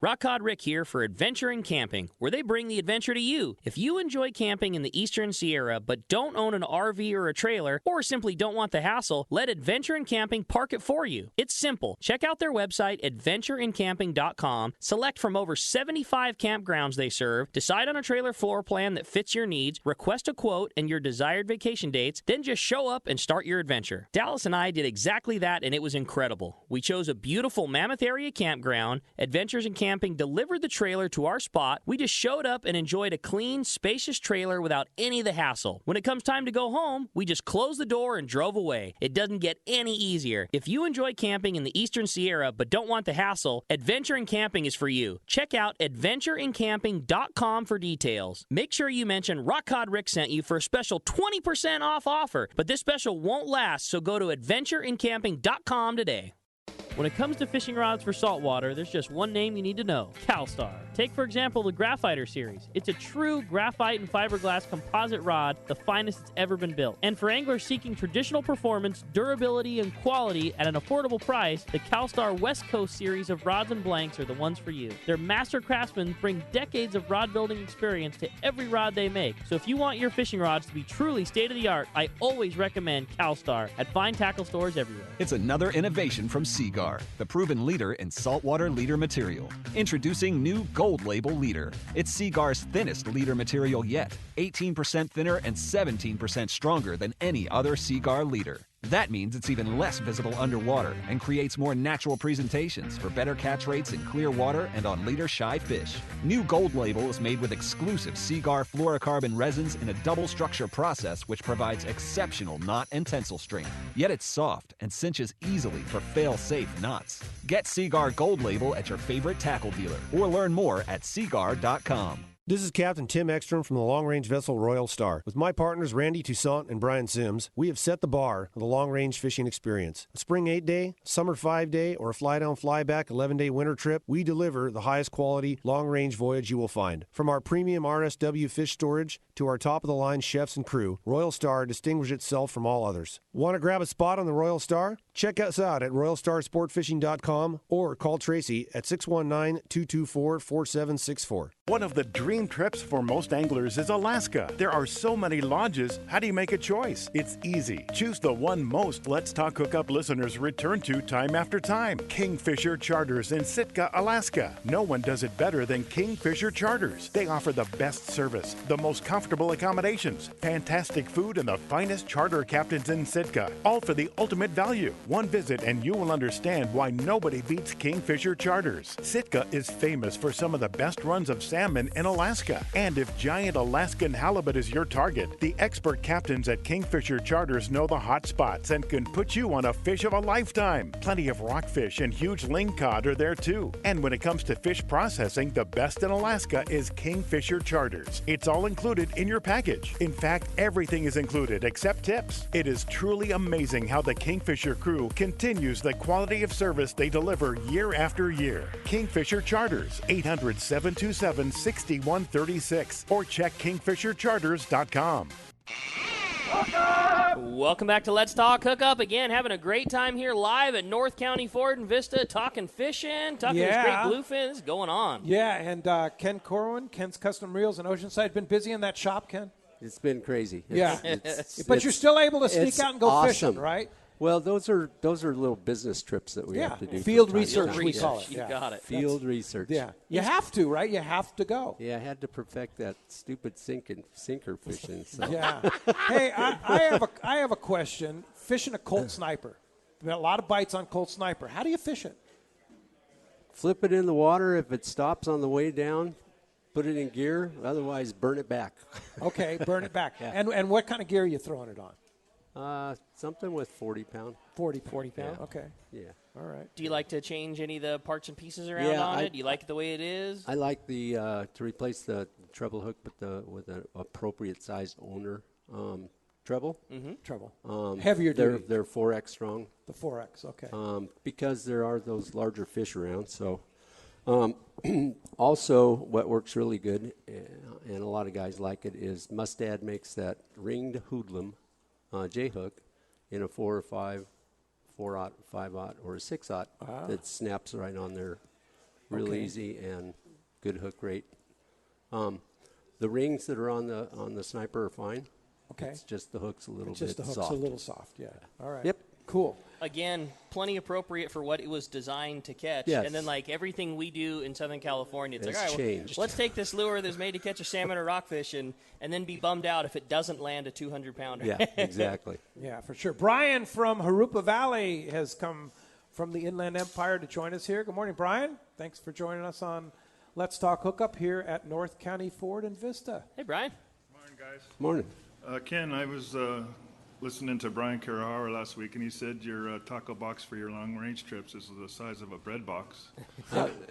[SPEAKER 3] Rock Cod Rick here for Adventure in Camping, where they bring the adventure to you. If you enjoy camping in the Eastern Sierra but don't own an RV or a trailer, or simply don't want the hassle, let Adventure in Camping park it for you. It's simple. Check out their website, adventureincamping.com, select from over 75 campgrounds they serve, decide on a trailer floor plan that fits your needs, request a quote and your desired vacation dates, then just show up and start your adventure. Dallas and I did exactly that, and it was incredible. We chose a beautiful Mammoth Area campground. Adventures in Camping delivered the trailer to our spot. We just showed up and enjoyed a clean, spacious trailer without any of the hassle. When it comes time to go home, we just closed the door and drove away. It doesn't get any easier. If you enjoy camping in the Eastern Sierra but don't want the hassle, Adventure in Camping is for you. Check out adventureincamping.com for details. Make sure you mention Rock Cod Rick sent you for a special 20% off offer, but this special won't last, so go to adventureincamping.com today. When it comes to fishing rods for saltwater, there's just one name you need to know: CalStar. Take, for example, the Graphiter series. It's a true graphite and fiberglass composite rod, the finest it's ever been built. And for anglers seeking traditional performance, durability, and quality at an affordable price, the CalStar West Coast series of rods and blanks are the ones for you. Their master craftsmen bring decades of rod building experience to every rod they make. So if you want your fishing rods to be truly state-of-the-art, I always recommend CalStar at fine tackle stores everywhere.
[SPEAKER 15] It's another innovation from Seaguar, the proven leader in saltwater leader material. Introducing new Gold Label Leader. It's Seaguar's thinnest leader material yet, 18% thinner and 17% stronger than any other Seaguar leader. That means it's even less visible underwater and creates more natural presentations for better catch rates in clear water and on leader-shy fish. New Gold Label is made with exclusive Seaguar fluorocarbon resins in a double structure process which provides exceptional knot and tensile strength. Yet it's soft and cinches easily for fail-safe knots. Get Seaguar Gold Label at your favorite tackle dealer or learn more at seaguar.com.
[SPEAKER 16] This is Captain Tim Ekstrom from the long-range vessel Royal Star. With my partners Randy Toussaint and Brian Sims, we have set the bar for the long-range fishing experience. A spring 8-day, summer 5-day, or a fly-down, fly-back 11-day winter trip, we deliver the highest quality long-range voyage you will find. From our premium RSW fish storage to our top-of-the-line chefs and crew, Royal Star distinguishes itself from all others. Want to grab a spot on the Royal Star? Check us out at RoyalStarSportFishing.com or call Tracy at 619-224-4764.
[SPEAKER 17] One of the dream trips for most anglers is Alaska. There are so many lodges. How do you make a choice? It's easy. Choose the one most Let's Talk Hookup listeners return to time after time. Kingfisher Charters in Sitka, Alaska. No one does it better than Kingfisher Charters. They offer the best service, the most comfortable accommodations, fantastic food, and the finest charter captains in Sitka. All for the ultimate value. One visit and you will understand why nobody beats Kingfisher Charters. Sitka is famous for some of the best runs of salmon in Alaska. And if giant Alaskan halibut is your target, the expert captains at Kingfisher Charters know the hot spots and can put you on a fish of a lifetime. Plenty of rockfish and huge lingcod are there too. And when it comes to fish processing, the best in Alaska is Kingfisher Charters. It's all included in your package. In fact, everything is included except tips. It is truly amazing how the Kingfisher crew continues the quality of service they deliver year after year. Kingfisher Charters, 800-727-6136 or check kingfishercharters.com.
[SPEAKER 3] Welcome back to Let's Talk Hookup. Again, having a great time here live at North County Ford and Vista, talking fishing, talking these great bluefins going on.
[SPEAKER 2] Yeah, and Ken Corwin, Ken's Custom Reels in Oceanside, been busy in that shop, Ken?
[SPEAKER 8] It's been crazy.
[SPEAKER 2] But you're still able to sneak out and go fishing, right?
[SPEAKER 8] Well, those are little business trips that we have to do.
[SPEAKER 2] Field research, we call it.
[SPEAKER 3] You got it.
[SPEAKER 8] Field research.
[SPEAKER 2] Yeah, you have to, right? You have to go.
[SPEAKER 8] Yeah, I had to perfect that stupid sinker fishing. So.
[SPEAKER 2] Yeah. Hey, I have a question. Fishing a Colt Sniper. There are a lot of bites on Colt Sniper. How do you fish it?
[SPEAKER 8] Flip it in the water. If it stops on the way down, put it in gear. Otherwise, burn it back.
[SPEAKER 2] Okay, burn it back.
[SPEAKER 8] Yeah.
[SPEAKER 2] And what kind of gear are you throwing it on?
[SPEAKER 8] Something with 40 pound.
[SPEAKER 2] 40 pound.
[SPEAKER 8] Yeah.
[SPEAKER 2] Okay.
[SPEAKER 8] Yeah.
[SPEAKER 2] All right.
[SPEAKER 3] Do you like to change any of the parts and pieces around on it? Do you like it the way it is?
[SPEAKER 8] I like the to replace the treble hook with an appropriate sized owner treble.
[SPEAKER 2] Treble. Heavier duty.
[SPEAKER 8] They're 4X strong.
[SPEAKER 2] The 4X. Okay.
[SPEAKER 8] Because there are those larger fish around. So, also what works really good, and a lot of guys like it, is Mustad makes that ringed hoodlum J-hook in a 4 or 5, 4/0, 5/0, or a 6/0 that snaps right on there real easy and good hook rate. The rings that are on the Sniper are fine.
[SPEAKER 2] Okay.
[SPEAKER 8] It's just the hook's a little bit soft.
[SPEAKER 2] Just the hook's a little soft, yeah. All right.
[SPEAKER 8] Yep.
[SPEAKER 2] Cool.
[SPEAKER 3] Again, plenty appropriate for what it was designed to catch.
[SPEAKER 8] Yes.
[SPEAKER 3] And then, like everything we do in Southern California, it's
[SPEAKER 8] It's
[SPEAKER 3] like, all right,
[SPEAKER 8] changed.
[SPEAKER 3] let's take this lure that's made to catch a salmon or rockfish and then be bummed out if it doesn't land a 200-pounder.
[SPEAKER 8] Yeah, exactly.
[SPEAKER 2] Yeah, for sure. Brian from Hookup Valley has come from the Inland Empire to join us here. Good morning, Brian. Thanks for joining us on Let's Talk Hookup here at North County Ford and Vista.
[SPEAKER 3] Hey, Brian.
[SPEAKER 18] Morning, guys.
[SPEAKER 8] Morning.
[SPEAKER 18] Ken, I was listening to Brian Carahara last week, and he said your tackle box for your long-range trips is the size of a bread box.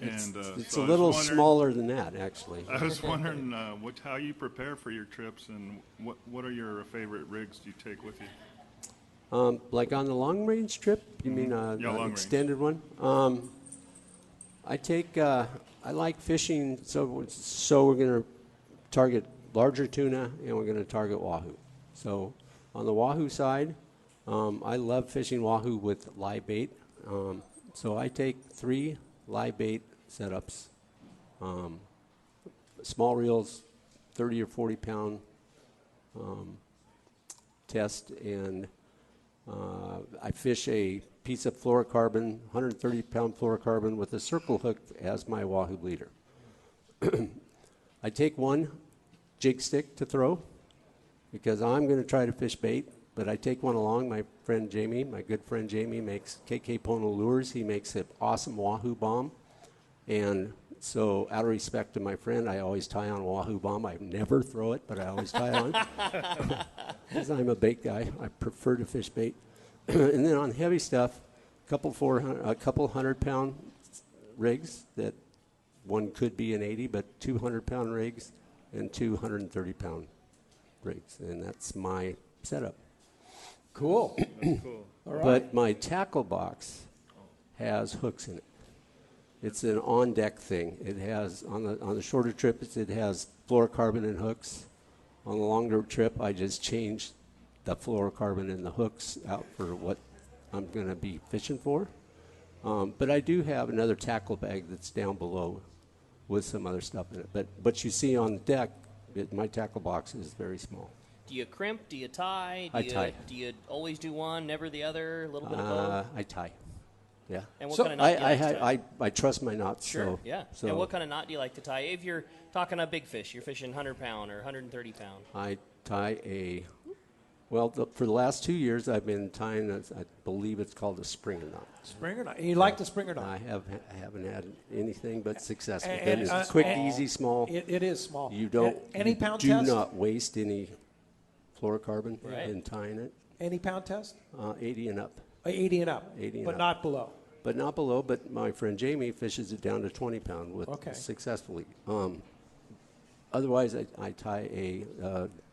[SPEAKER 8] It's a little smaller than that, actually.
[SPEAKER 18] I was wondering how you prepare for your trips, and what are your favorite rigs do you take with you?
[SPEAKER 8] Like on the long-range trip, you mean
[SPEAKER 18] long range.
[SPEAKER 8] extended one? I like fishing, so we're going to target larger tuna, and we're going to target wahoo. So on the wahoo side, I love fishing wahoo with live bait. So I take 3 live bait setups, small reels, 30 or 40 pound test, and I fish a piece of fluorocarbon, 130 pound fluorocarbon with a circle hook as my wahoo leader. I take 1 jig stick to throw because I'm going to try to fish bait, but I take one along. My friend Jamie, my good friend Jamie, makes KK Pono lures. He makes an awesome Wahoo Bomb, and so out of respect to my friend, I always tie on Wahoo Bomb. I never throw it, but I always tie on because I'm a bait guy. I prefer to fish bait. And then on heavy stuff, a couple 100-pound rigs that one could be an 80, but 200-pound rigs and 230-pound rigs, and that's my setup.
[SPEAKER 2] Cool.
[SPEAKER 18] Cool.
[SPEAKER 2] All right.
[SPEAKER 8] But my tackle box has hooks in it. It's an on-deck thing. It has on the shorter trips, it has fluorocarbon and hooks. On the longer trip, I just changed the fluorocarbon and the hooks out for what I'm going to be fishing for. But I do have another tackle bag that's down below with some other stuff in it. But what you see on the deck, my tackle box is very small.
[SPEAKER 3] Do you crimp? Do you tie?
[SPEAKER 8] I tie.
[SPEAKER 3] Do you always do one, never the other, a little bit of both?
[SPEAKER 8] I tie. Yeah.
[SPEAKER 3] And what kind of knot do you like to tie?
[SPEAKER 8] I trust my knots.
[SPEAKER 3] Sure,
[SPEAKER 8] so,
[SPEAKER 3] And what kind of knot do you like to tie? If you're talking a big fish, you're fishing 100-pound or 130 pound.
[SPEAKER 8] I tie for the last 2 years, I've been tying, I believe it's called a springer knot.
[SPEAKER 2] Springer knot. You like the springer knot?
[SPEAKER 8] I haven't had anything but success with
[SPEAKER 2] And-
[SPEAKER 8] it. It's quick, easy, small.
[SPEAKER 2] It is small.
[SPEAKER 8] You don't.
[SPEAKER 2] Any
[SPEAKER 8] you
[SPEAKER 2] pound
[SPEAKER 8] do
[SPEAKER 2] test?
[SPEAKER 8] not waste any fluorocarbon
[SPEAKER 2] Right.
[SPEAKER 8] in tying it.
[SPEAKER 2] Any pound test?
[SPEAKER 8] 80 and up.
[SPEAKER 2] 80 and up.
[SPEAKER 8] 80 and
[SPEAKER 2] but
[SPEAKER 8] up.
[SPEAKER 2] not below.
[SPEAKER 8] But not below. But my friend Jamie fishes it down to 20 pound with successfully. Otherwise, I tie a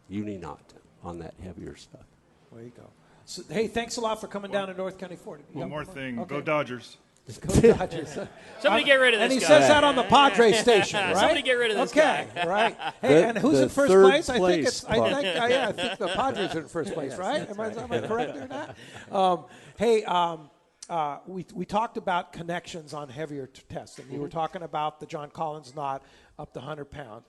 [SPEAKER 8] uni knot on that heavier stuff.
[SPEAKER 2] There you go. So, hey, thanks a lot for coming down to North County Ford.
[SPEAKER 18] One more thing.
[SPEAKER 2] Okay.
[SPEAKER 18] Go Dodgers.
[SPEAKER 2] Go Dodgers.
[SPEAKER 3] Somebody get rid of this
[SPEAKER 2] And he
[SPEAKER 3] guy.
[SPEAKER 2] says that on the Padres station, right?
[SPEAKER 3] Somebody get rid of this guy.
[SPEAKER 2] Okay, right. Hey, and who's in first
[SPEAKER 8] third
[SPEAKER 2] place? I think it's.
[SPEAKER 8] place,
[SPEAKER 2] I think the Padres are in first place, right? Am I correct or not? We talked about connections on heavier tests, and you were talking about the John Collins knot up to 100 pound.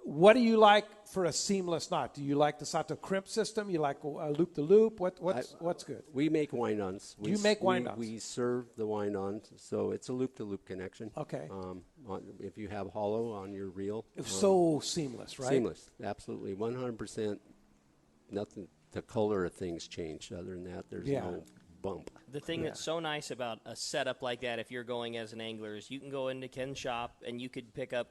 [SPEAKER 2] What do you like for a seamless knot? Do you like the Sato crimp system? You like loop-the-loop? What's good?
[SPEAKER 8] We make wind-ons.
[SPEAKER 2] You make wind-ons?
[SPEAKER 8] We serve the wind-ons, so it's a loop-to-loop connection.
[SPEAKER 2] Okay.
[SPEAKER 8] If you have hollow on your reel.
[SPEAKER 2] It's so seamless, right?
[SPEAKER 8] Seamless, absolutely. 100%. Nothing. The color of things changed. Other than that, there's no bump.
[SPEAKER 3] The thing that's so nice about a setup like that, if you're going as an angler, is you can go into Ken's shop and you could pick up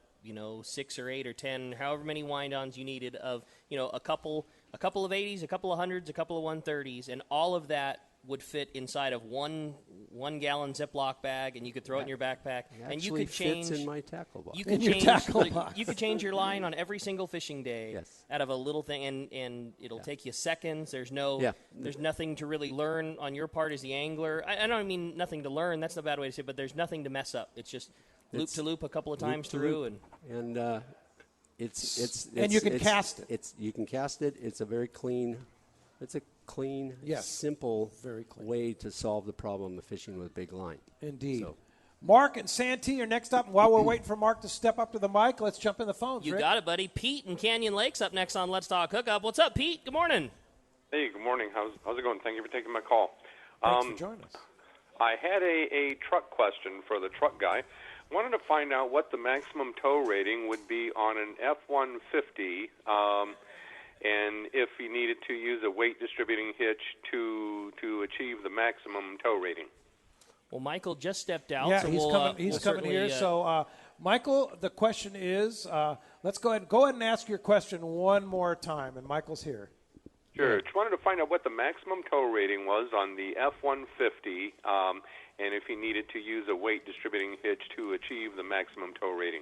[SPEAKER 3] 6 or 8 or 10, however many wind-ons you needed of, a couple a couple of 80s, a couple of 100s, a couple of 130s, and all of that would fit inside of one gallon Ziploc bag, and you could throw it in your backpack. And you could change.
[SPEAKER 8] Fits in my tackle box.
[SPEAKER 3] You could you could change your line on every single fishing day out of a little thing, and it'll take you seconds. There's there's nothing to really learn on your part as the angler. I don't mean nothing to learn. That's a bad way to say it, but there's nothing to mess up. It's just loop to loop a couple of times through,
[SPEAKER 8] and it's
[SPEAKER 2] you can cast it.
[SPEAKER 8] You can cast it. It's a very clean. It's a clean, simple way to solve the problem of fishing with big line.
[SPEAKER 2] Indeed.
[SPEAKER 8] So.
[SPEAKER 2] Mark and Santee are next up. And while we're waiting for Mark to step up to the mic, let's jump in the phones.
[SPEAKER 3] You
[SPEAKER 2] Rick.
[SPEAKER 3] got it, buddy. Pete in Canyon Lake's up next on Let's Talk Hookup. What's up, Pete? Good morning.
[SPEAKER 19] Hey, good morning. How's it going? Thank you for taking my call.
[SPEAKER 2] Thanks for joining us.
[SPEAKER 19] I had a truck question for the truck guy. Wanted to find out what the maximum tow rating would be on an F-150, and if he needed to use a weight distributing hitch to achieve the maximum tow rating.
[SPEAKER 3] Well, Michael just stepped out.
[SPEAKER 2] Yeah,
[SPEAKER 3] so
[SPEAKER 2] he's coming here. So, Michael, the question is, let's go ahead and ask your question one more time, and Michael's here.
[SPEAKER 19] Sure. Just wanted to find out what the maximum tow rating was on the F-150, and if he needed to use a weight distributing hitch to achieve the maximum tow rating.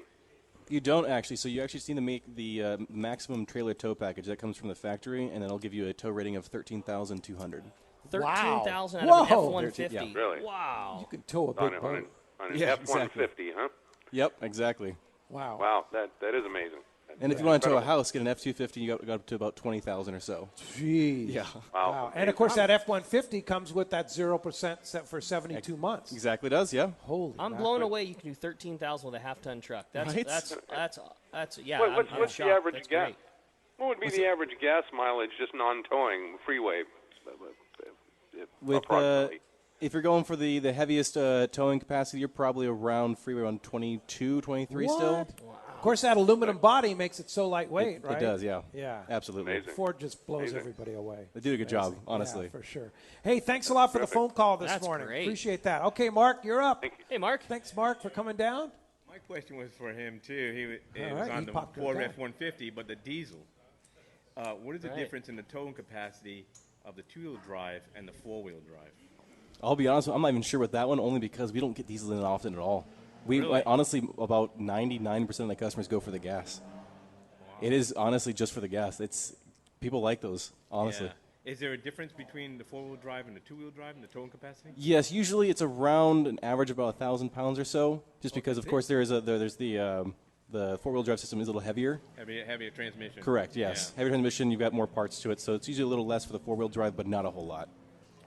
[SPEAKER 6] You don't actually. So you actually see the maximum trailer tow package that comes from the factory, and it'll give you a tow rating of 13,200.
[SPEAKER 3] 13,000 out of an F-150.
[SPEAKER 6] Yeah.
[SPEAKER 19] Really?
[SPEAKER 3] Wow.
[SPEAKER 2] You can tow a big boat.
[SPEAKER 19] On an F-150, huh?
[SPEAKER 6] Yep, exactly.
[SPEAKER 2] Wow.
[SPEAKER 19] Wow, that is amazing.
[SPEAKER 6] And if you want to tow a house, get an F-250, you got up to about 20,000 or so.
[SPEAKER 2] Jeez.
[SPEAKER 6] Yeah.
[SPEAKER 19] Wow.
[SPEAKER 2] And, of course, that F-150 comes with that 0% set for 72 months.
[SPEAKER 6] Exactly does, yeah.
[SPEAKER 2] Holy
[SPEAKER 3] I'm blown away you can do 13,000 with a half-ton truck. That's yeah.
[SPEAKER 19] What's the average
[SPEAKER 3] That's
[SPEAKER 19] gas?
[SPEAKER 3] great.
[SPEAKER 19] What would be the average gas mileage just non-towing freeway?
[SPEAKER 6] With
[SPEAKER 19] approximately?
[SPEAKER 6] if you're going for the heaviest towing capacity, you're probably around freeway on 22, 23 still.
[SPEAKER 2] Of course, that aluminum body makes it so lightweight, right?
[SPEAKER 6] It does, yeah.
[SPEAKER 2] Yeah.
[SPEAKER 6] Absolutely.
[SPEAKER 2] Ford just blows everybody away.
[SPEAKER 6] They do a good job, honestly.
[SPEAKER 2] Yeah, for sure. Hey, thanks a lot for the phone call this morning.
[SPEAKER 3] Great.
[SPEAKER 2] Appreciate that. Okay, Mark, you're up.
[SPEAKER 3] Hey, Mark.
[SPEAKER 2] Thanks, Mark, for coming down.
[SPEAKER 20] My question was for him, too. It
[SPEAKER 2] All
[SPEAKER 20] was
[SPEAKER 2] right,
[SPEAKER 20] on
[SPEAKER 2] he
[SPEAKER 20] the
[SPEAKER 2] popped
[SPEAKER 20] Ford
[SPEAKER 2] right down.
[SPEAKER 20] F-150, but the diesel. What is the difference in the towing capacity of the two-wheel drive and the four-wheel drive?
[SPEAKER 6] I'll be honest, I'm not even sure with that one, only because we don't get diesel in often at all.
[SPEAKER 20] Really?
[SPEAKER 6] Honestly, about 99% of the customers go for the gas. Wow. It is honestly just for the gas. People like those, honestly.
[SPEAKER 20] Yeah. Is there a difference between the four-wheel drive and the two-wheel drive and the towing capacity?
[SPEAKER 6] Yes, usually it's around an average of about 1,000 pounds or so, just because, of course, there's the four-wheel drive system is a little heavier.
[SPEAKER 20] Heavier transmission.
[SPEAKER 6] Correct, yes.
[SPEAKER 20] Yeah.
[SPEAKER 6] Heavier transmission, you've got more parts to it, so it's usually a little less for the four-wheel drive, but not a whole lot.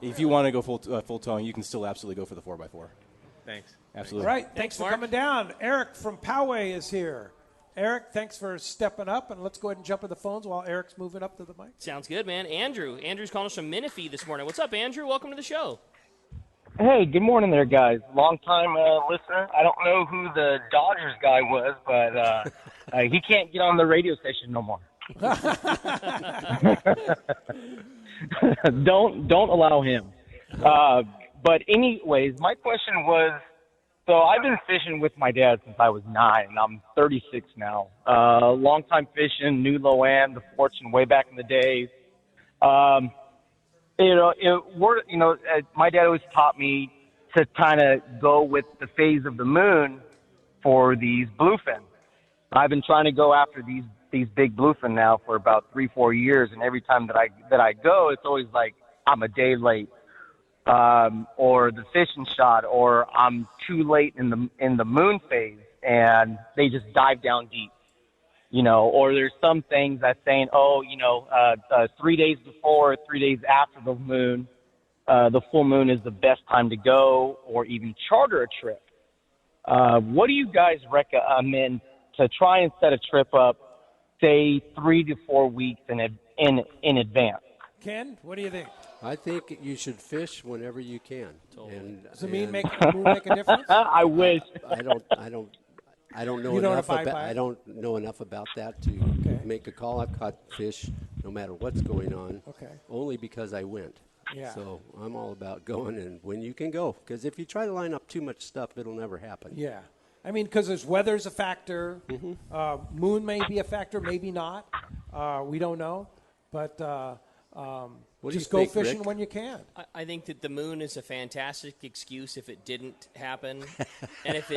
[SPEAKER 6] If you want to go full towing, you can still absolutely go for the 4x4.
[SPEAKER 20] Thanks.
[SPEAKER 6] Absolutely.
[SPEAKER 2] All right, thanks for coming down. Eric from Poway is here. Eric, thanks for stepping up, and let's go ahead and jump to the phones while Eric's moving up to the mic.
[SPEAKER 3] Sounds good, man. Andrew's calling us from Menifee this morning. What's up, Andrew? Welcome to the show.
[SPEAKER 21] Hey, good morning there, guys. Long-time listener. I don't know who the Dodgers guy was, but he can't get on the radio station no more. Don't allow him. But anyways, my question was, so I've been fishing with my dad since I was 9, and I'm 36 now. Long time fishing, New Low-Am, the Fortune, way back in the days. My dad always taught me to kind of go with the phase of the moon for these bluefin. I've been trying to go after these big bluefin now for about 3-4 years, and every time that I go, it's always like I'm a day late, or the fishing shot, or I'm too late in the moon phase, and they just dive down deep, Or there's some things that's saying, 3 days before, 3 days after the moon, the full moon is the best time to go, or even charter a trip. What do you guys recommend to try and set a trip up, say 3 to 4 weeks in advance?
[SPEAKER 2] Ken, what do you think?
[SPEAKER 8] I think you should fish whenever you can.
[SPEAKER 2] Does the moon make a difference?
[SPEAKER 21] I wish.
[SPEAKER 8] I don't know enough about. I don't know enough about that to make a call. I've caught fish no matter what's going on.
[SPEAKER 2] Okay.
[SPEAKER 8] Only because I went.
[SPEAKER 2] Yeah.
[SPEAKER 8] So I'm all about going and when you can go. Because if you try to line up too much stuff, it'll never happen.
[SPEAKER 2] Yeah. I mean, because there's weather's a factor. Moon may be a factor, maybe not. We don't know. But
[SPEAKER 8] What do
[SPEAKER 2] just
[SPEAKER 8] you
[SPEAKER 2] go
[SPEAKER 8] think,
[SPEAKER 2] fishing
[SPEAKER 8] Rick?
[SPEAKER 2] when you can.
[SPEAKER 3] I think that the moon is a fantastic excuse if it didn't happen, and if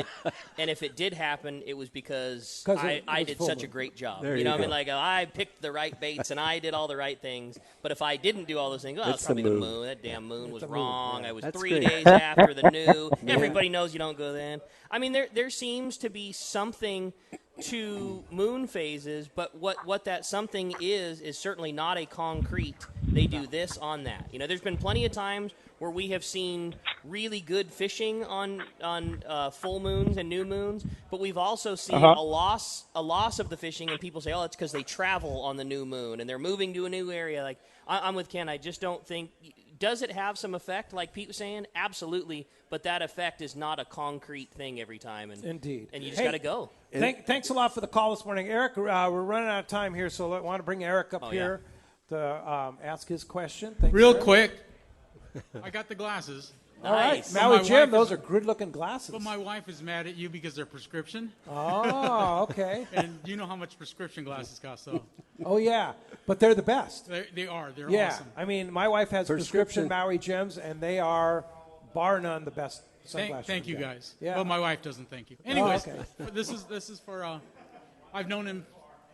[SPEAKER 3] it did happen, it was because I did
[SPEAKER 2] full
[SPEAKER 3] such
[SPEAKER 2] moon.
[SPEAKER 3] a great job.
[SPEAKER 8] There
[SPEAKER 3] You
[SPEAKER 8] you
[SPEAKER 3] know, I
[SPEAKER 8] go.
[SPEAKER 3] mean, like I picked the right baits and I did all the right things. But if I didn't do all those things, well,
[SPEAKER 8] It's
[SPEAKER 3] it's probably
[SPEAKER 8] the
[SPEAKER 3] the
[SPEAKER 8] moon.
[SPEAKER 3] moon. That damn moon was
[SPEAKER 2] the moon,
[SPEAKER 3] wrong.
[SPEAKER 2] yeah.
[SPEAKER 3] I was
[SPEAKER 8] That's
[SPEAKER 3] 3
[SPEAKER 8] great.
[SPEAKER 3] days after the new.
[SPEAKER 8] Yeah.
[SPEAKER 3] Everybody knows you don't go then. I mean, there seems to be something to moon phases, but what that something is certainly not a concrete. They do this on that. You know, there's been plenty of times where we have seen really good fishing on full moons and new moons, but we've also seen a loss of the fishing, and people say, oh, it's because they travel on the new moon and they're moving to a new area. Like I'm with Ken. I just don't think. Does it have some effect, like Pete was saying? Absolutely, but that effect is not a concrete thing every time. And,
[SPEAKER 2] Indeed.
[SPEAKER 3] And you just got to go.
[SPEAKER 2] Thanks a lot for the call this morning. Eric, we're running out of time here, so I want to bring Eric up here to ask his question. Thanks,
[SPEAKER 1] Real
[SPEAKER 2] Eric.
[SPEAKER 1] quick, I got the glasses.
[SPEAKER 2] All right,
[SPEAKER 3] Nice.
[SPEAKER 1] But
[SPEAKER 2] Maui
[SPEAKER 1] my
[SPEAKER 2] Jim,
[SPEAKER 1] wife
[SPEAKER 2] those
[SPEAKER 1] is-
[SPEAKER 2] are good-looking glasses.
[SPEAKER 1] But my wife is mad at you because they're prescription.
[SPEAKER 2] Oh, okay.
[SPEAKER 1] And you know how much prescription glasses cost, so
[SPEAKER 2] Oh, yeah, but they're the best.
[SPEAKER 1] they are. They're
[SPEAKER 2] Yeah,
[SPEAKER 1] awesome.
[SPEAKER 2] I mean, my wife has prescription
[SPEAKER 8] Prescription.
[SPEAKER 2] Maui Jims, and they are, bar none, the best sunglasses.
[SPEAKER 1] Thank you
[SPEAKER 2] we've got.
[SPEAKER 1] guys.
[SPEAKER 2] Yeah.
[SPEAKER 1] Well, my wife doesn't thank you. Anyways,
[SPEAKER 2] okay.
[SPEAKER 1] this is for. I've known him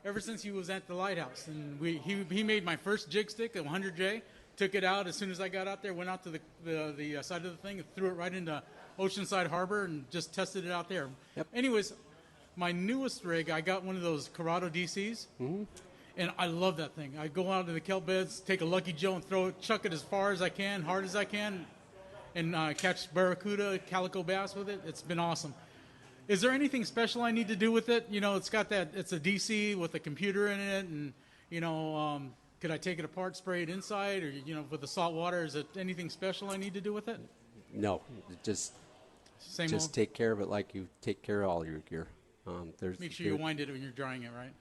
[SPEAKER 1] ever since he was at the lighthouse, and he made my first jig stick, a 100J. Took it out as soon as I got out there. Went out to the side of the thing and threw it right into Oceanside Harbor and just tested it out there.
[SPEAKER 8] Yep.
[SPEAKER 1] Anyways, my newest rig, I got one of those Corrado DCs.
[SPEAKER 8] Mm-hmm.
[SPEAKER 1] And I love that thing. I go out to the kelp beds, take a Lucky Joe and chuck it as far as I can, hard as I can, and catch barracuda, calico bass with it. It's been awesome. Is there anything special I need to do with it? You know, it's a DC with a computer in it, and, you know, could I take it apart, spray it inside, or, you know, with the salt water? Is it anything special I need to do with it?
[SPEAKER 8] No, just
[SPEAKER 1] Same
[SPEAKER 8] just
[SPEAKER 1] old?
[SPEAKER 8] take care of it like you take care of all your gear.
[SPEAKER 1] Make sure you wind it when you're drying it, right?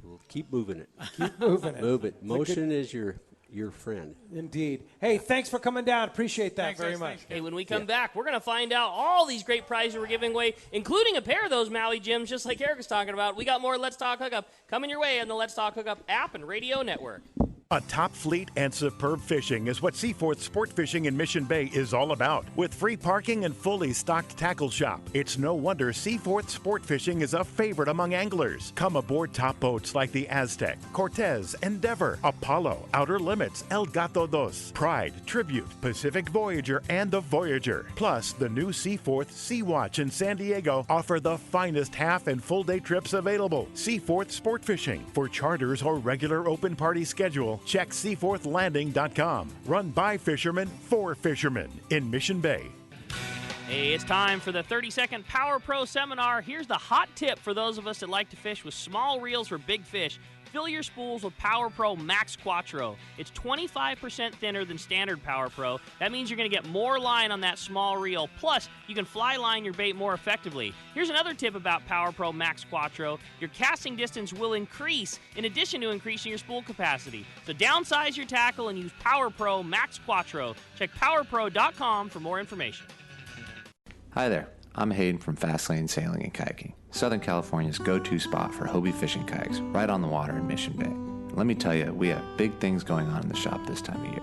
[SPEAKER 8] We'll keep moving it.
[SPEAKER 2] Keep moving it.
[SPEAKER 8] Move it.
[SPEAKER 2] It's a
[SPEAKER 8] Motion is your friend.
[SPEAKER 2] Indeed. Hey, thanks for coming down. Appreciate that
[SPEAKER 1] Thanks,
[SPEAKER 2] very
[SPEAKER 1] guys.
[SPEAKER 2] much.
[SPEAKER 1] Thanks,
[SPEAKER 3] Hey, when we come back, we're going to find out all these great prizes we're giving away, including a pair of those Maui Jims, just like Eric was talking about. We got more Let's Talk Hookup coming your way on the Let's Talk Hookup app and radio network.
[SPEAKER 17] A top fleet and superb fishing is what Seaforth Sport Fishing in Mission Bay is all about. With free parking and fully stocked tackle shop, it's no wonder Seaforth Sport Fishing is a favorite among anglers. Come aboard top boats like the Aztec, Cortez, Endeavor, Apollo, Outer Limits, El Gato Dos, Pride, Tribute, Pacific Voyager, and the Voyager. Plus, the new Seaforth Sea Watch in San Diego offer the finest half and full day trips available. Seaforth Sport Fishing. For charters or regular open party schedule, check seaforthlanding.com. Run by fishermen for fishermen in Mission Bay.
[SPEAKER 3] Hey, it's time for the 30-second Power Pro seminar. Here's the hot tip for those of us that like to fish with small reels for big fish. Fill your spools with Power Pro Max Quattro. It's 25% thinner than standard Power Pro. That means you're going to get more line on that small reel. Plus, you can fly line your bait more effectively. Here's another tip about Power Pro Max Quattro. Your casting distance will increase in addition to increasing your spool capacity. So downsize your tackle and use Power Pro Max Quattro. Check powerpro.com for more information.
[SPEAKER 22] Hi there, I'm Hayden from Fastlane Sailing and Kayaking, Southern California's go-to spot for Hobie fishing kayaks, right on the water in Mission Bay. Let me tell you, we have big things going on in the shop this time of year.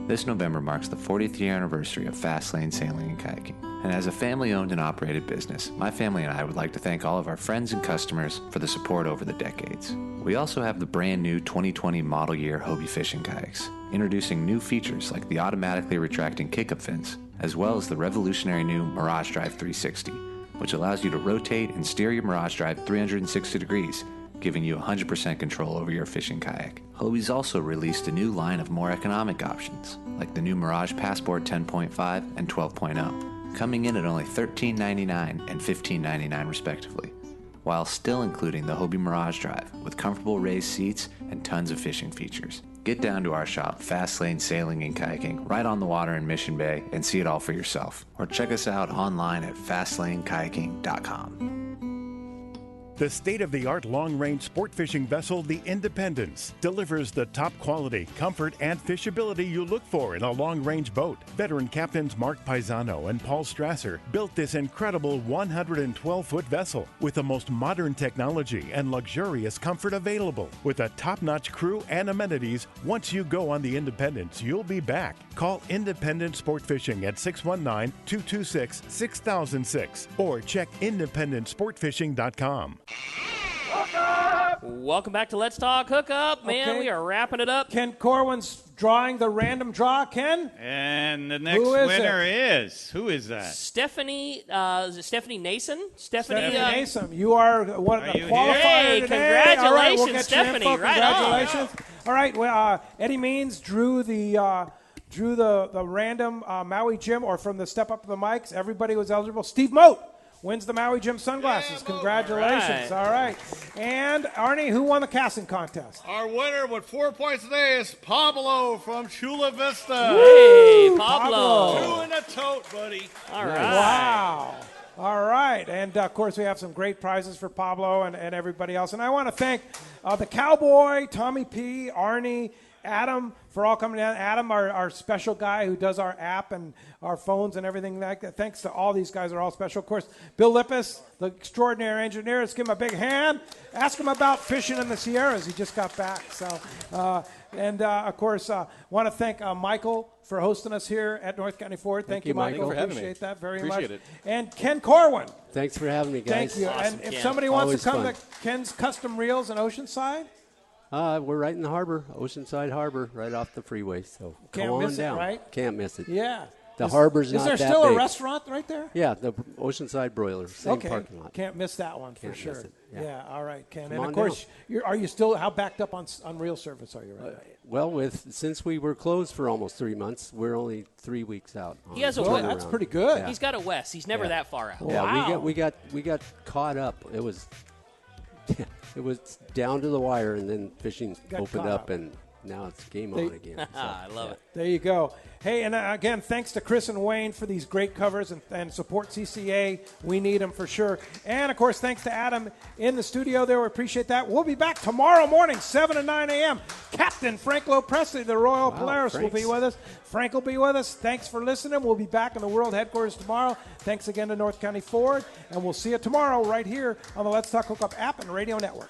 [SPEAKER 22] This November marks the 40th year anniversary of Fastlane Sailing and Kayaking, and as a family-owned and operated business, my family and I would like to thank all of our friends and customers for the support over the decades. We also have the brand new 2020 model year Hobie fishing kayaks, introducing new features like the automatically retracting kick-up fins, as well as the revolutionary new Mirage Drive 360, which allows you to rotate and steer your Mirage Drive 360 degrees, giving you 100% control over your fishing kayak. Hobie's also released a new line of more economic options, like the new Mirage Passport 10.5 and 12.0, coming in at only $13.99 and $15.99 respectively, while still including the Hobie Mirage Drive with comfortable raised seats and tons of fishing features. Get down to our shop, Fastlane Sailing and Kayaking, right on the water in Mission Bay, and see it all for yourself. Or check us out online at fastlanekayaking.com.
[SPEAKER 17] The state-of-the-art long-range sport fishing vessel, the Independence, delivers the top quality, comfort, and fishability you look for in a long-range boat. Veteran captains Mark Paisano and Paul Strasser built this incredible 112-foot vessel with the most modern technology and luxurious comfort available. With a top-notch crew and amenities, once you go on the Independence, you'll be back. Call Independence Sport Fishing at 619-226-6006 or check independencesportfishing.com.
[SPEAKER 3] Welcome back to Let's Talk Hookup. Man,
[SPEAKER 2] Okay.
[SPEAKER 3] we are wrapping it up.
[SPEAKER 2] Ken Corwin's drawing the random draw. Ken?
[SPEAKER 11] And the next
[SPEAKER 2] Who is
[SPEAKER 11] winner
[SPEAKER 2] it?
[SPEAKER 11] is, who is that?
[SPEAKER 3] Stephanie, is it Stephanie Nason? Stephanie
[SPEAKER 2] Nason, you are one of the
[SPEAKER 11] you
[SPEAKER 2] qualifier
[SPEAKER 3] Hey,
[SPEAKER 2] today.
[SPEAKER 3] congratulations,
[SPEAKER 2] All right, we'll get your
[SPEAKER 3] Stephanie.
[SPEAKER 2] info.
[SPEAKER 3] Right on.
[SPEAKER 2] Congratulations. All right, well, Eddie Means drew the random Maui Jim, or from the Step Up to the Mics. Everybody was eligible. Steve Moat wins the Maui Jim sunglasses. Congratulations. All right. And Arnie, who won the casting contest?
[SPEAKER 4] Our winner with 4 points today is Pablo from Chula Vista.
[SPEAKER 3] Hey, Pablo.
[SPEAKER 4] 2 in a tote, buddy.
[SPEAKER 3] All right.
[SPEAKER 2] Wow. All right. And, of course, we have some great prizes for Pablo and everybody else. And I want to thank the Cowboy, Tommy P., Arnie, Adam, for all coming down. Adam, our special guy who does our app and our phones and everything like that. Thanks to all these guys. They're all special. Of course, Bill Lippis, the extraordinary engineer. Let's give him a big hand. Ask him about fishing in the Sierras. He just got back. So, of course, want to thank Michael for hosting us here at North County Ford. Thank you, Michael.
[SPEAKER 6] Thank you for having me.
[SPEAKER 2] Appreciate that very
[SPEAKER 6] Appreciate
[SPEAKER 2] much.
[SPEAKER 6] it.
[SPEAKER 2] And Ken Corwin.
[SPEAKER 8] Thanks for having me, guys.
[SPEAKER 2] Thank you.
[SPEAKER 3] Awesome,
[SPEAKER 2] And if
[SPEAKER 3] Ken.
[SPEAKER 2] somebody wants
[SPEAKER 8] Always
[SPEAKER 2] to come
[SPEAKER 8] fun.
[SPEAKER 2] to Ken's Custom Reels in Oceanside,
[SPEAKER 8] We're right in the harbor, Oceanside Harbor, right off the freeway. So
[SPEAKER 2] Can't
[SPEAKER 8] come on
[SPEAKER 2] miss it,
[SPEAKER 8] down.
[SPEAKER 2] right?
[SPEAKER 8] Can't miss it.
[SPEAKER 2] yeah.
[SPEAKER 8] The harbor's not
[SPEAKER 2] Is there
[SPEAKER 8] that
[SPEAKER 2] still
[SPEAKER 8] big.
[SPEAKER 2] a restaurant right there?
[SPEAKER 8] Yeah, the Oceanside Broiler, same
[SPEAKER 2] Okay.
[SPEAKER 8] parking lot.
[SPEAKER 2] Can't miss that one
[SPEAKER 8] Can't
[SPEAKER 2] for sure.
[SPEAKER 8] miss it.
[SPEAKER 2] Yeah.
[SPEAKER 8] Yeah.
[SPEAKER 2] All right, Ken.
[SPEAKER 8] Come
[SPEAKER 2] And
[SPEAKER 8] on
[SPEAKER 2] of course, are you still how backed up on reel service are you right now?
[SPEAKER 8] Well, since we were closed for almost 3 months, we're only 3 weeks out.
[SPEAKER 3] He has a
[SPEAKER 8] on
[SPEAKER 3] Wes.
[SPEAKER 8] turnaround.
[SPEAKER 2] That's pretty good.
[SPEAKER 8] Yeah.
[SPEAKER 3] He's got a Wes. He's never
[SPEAKER 8] Yeah.
[SPEAKER 3] that far out.
[SPEAKER 8] Yeah,
[SPEAKER 2] Wow.
[SPEAKER 8] we got caught up. It was it was down to the wire, and then fishing
[SPEAKER 2] Got
[SPEAKER 8] opened
[SPEAKER 2] caught
[SPEAKER 8] up,
[SPEAKER 2] up.
[SPEAKER 8] and now it's game on again. So,
[SPEAKER 3] I love it.
[SPEAKER 2] There you go. Hey, and again, thanks to Chris and Wayne for these great covers and support CCA. We need them for sure. And, of course, thanks to Adam in the studio there. We appreciate that. We'll be back tomorrow morning, 7 to 9 a.m. Captain Frank Lowe Presley, the Royal Polaris, will be with us. Frank will be with us. Thanks for listening. We'll be back in the world headquarters tomorrow. Thanks again to North County Ford, and we'll see you tomorrow right here on the Let's Talk Hookup app and radio network.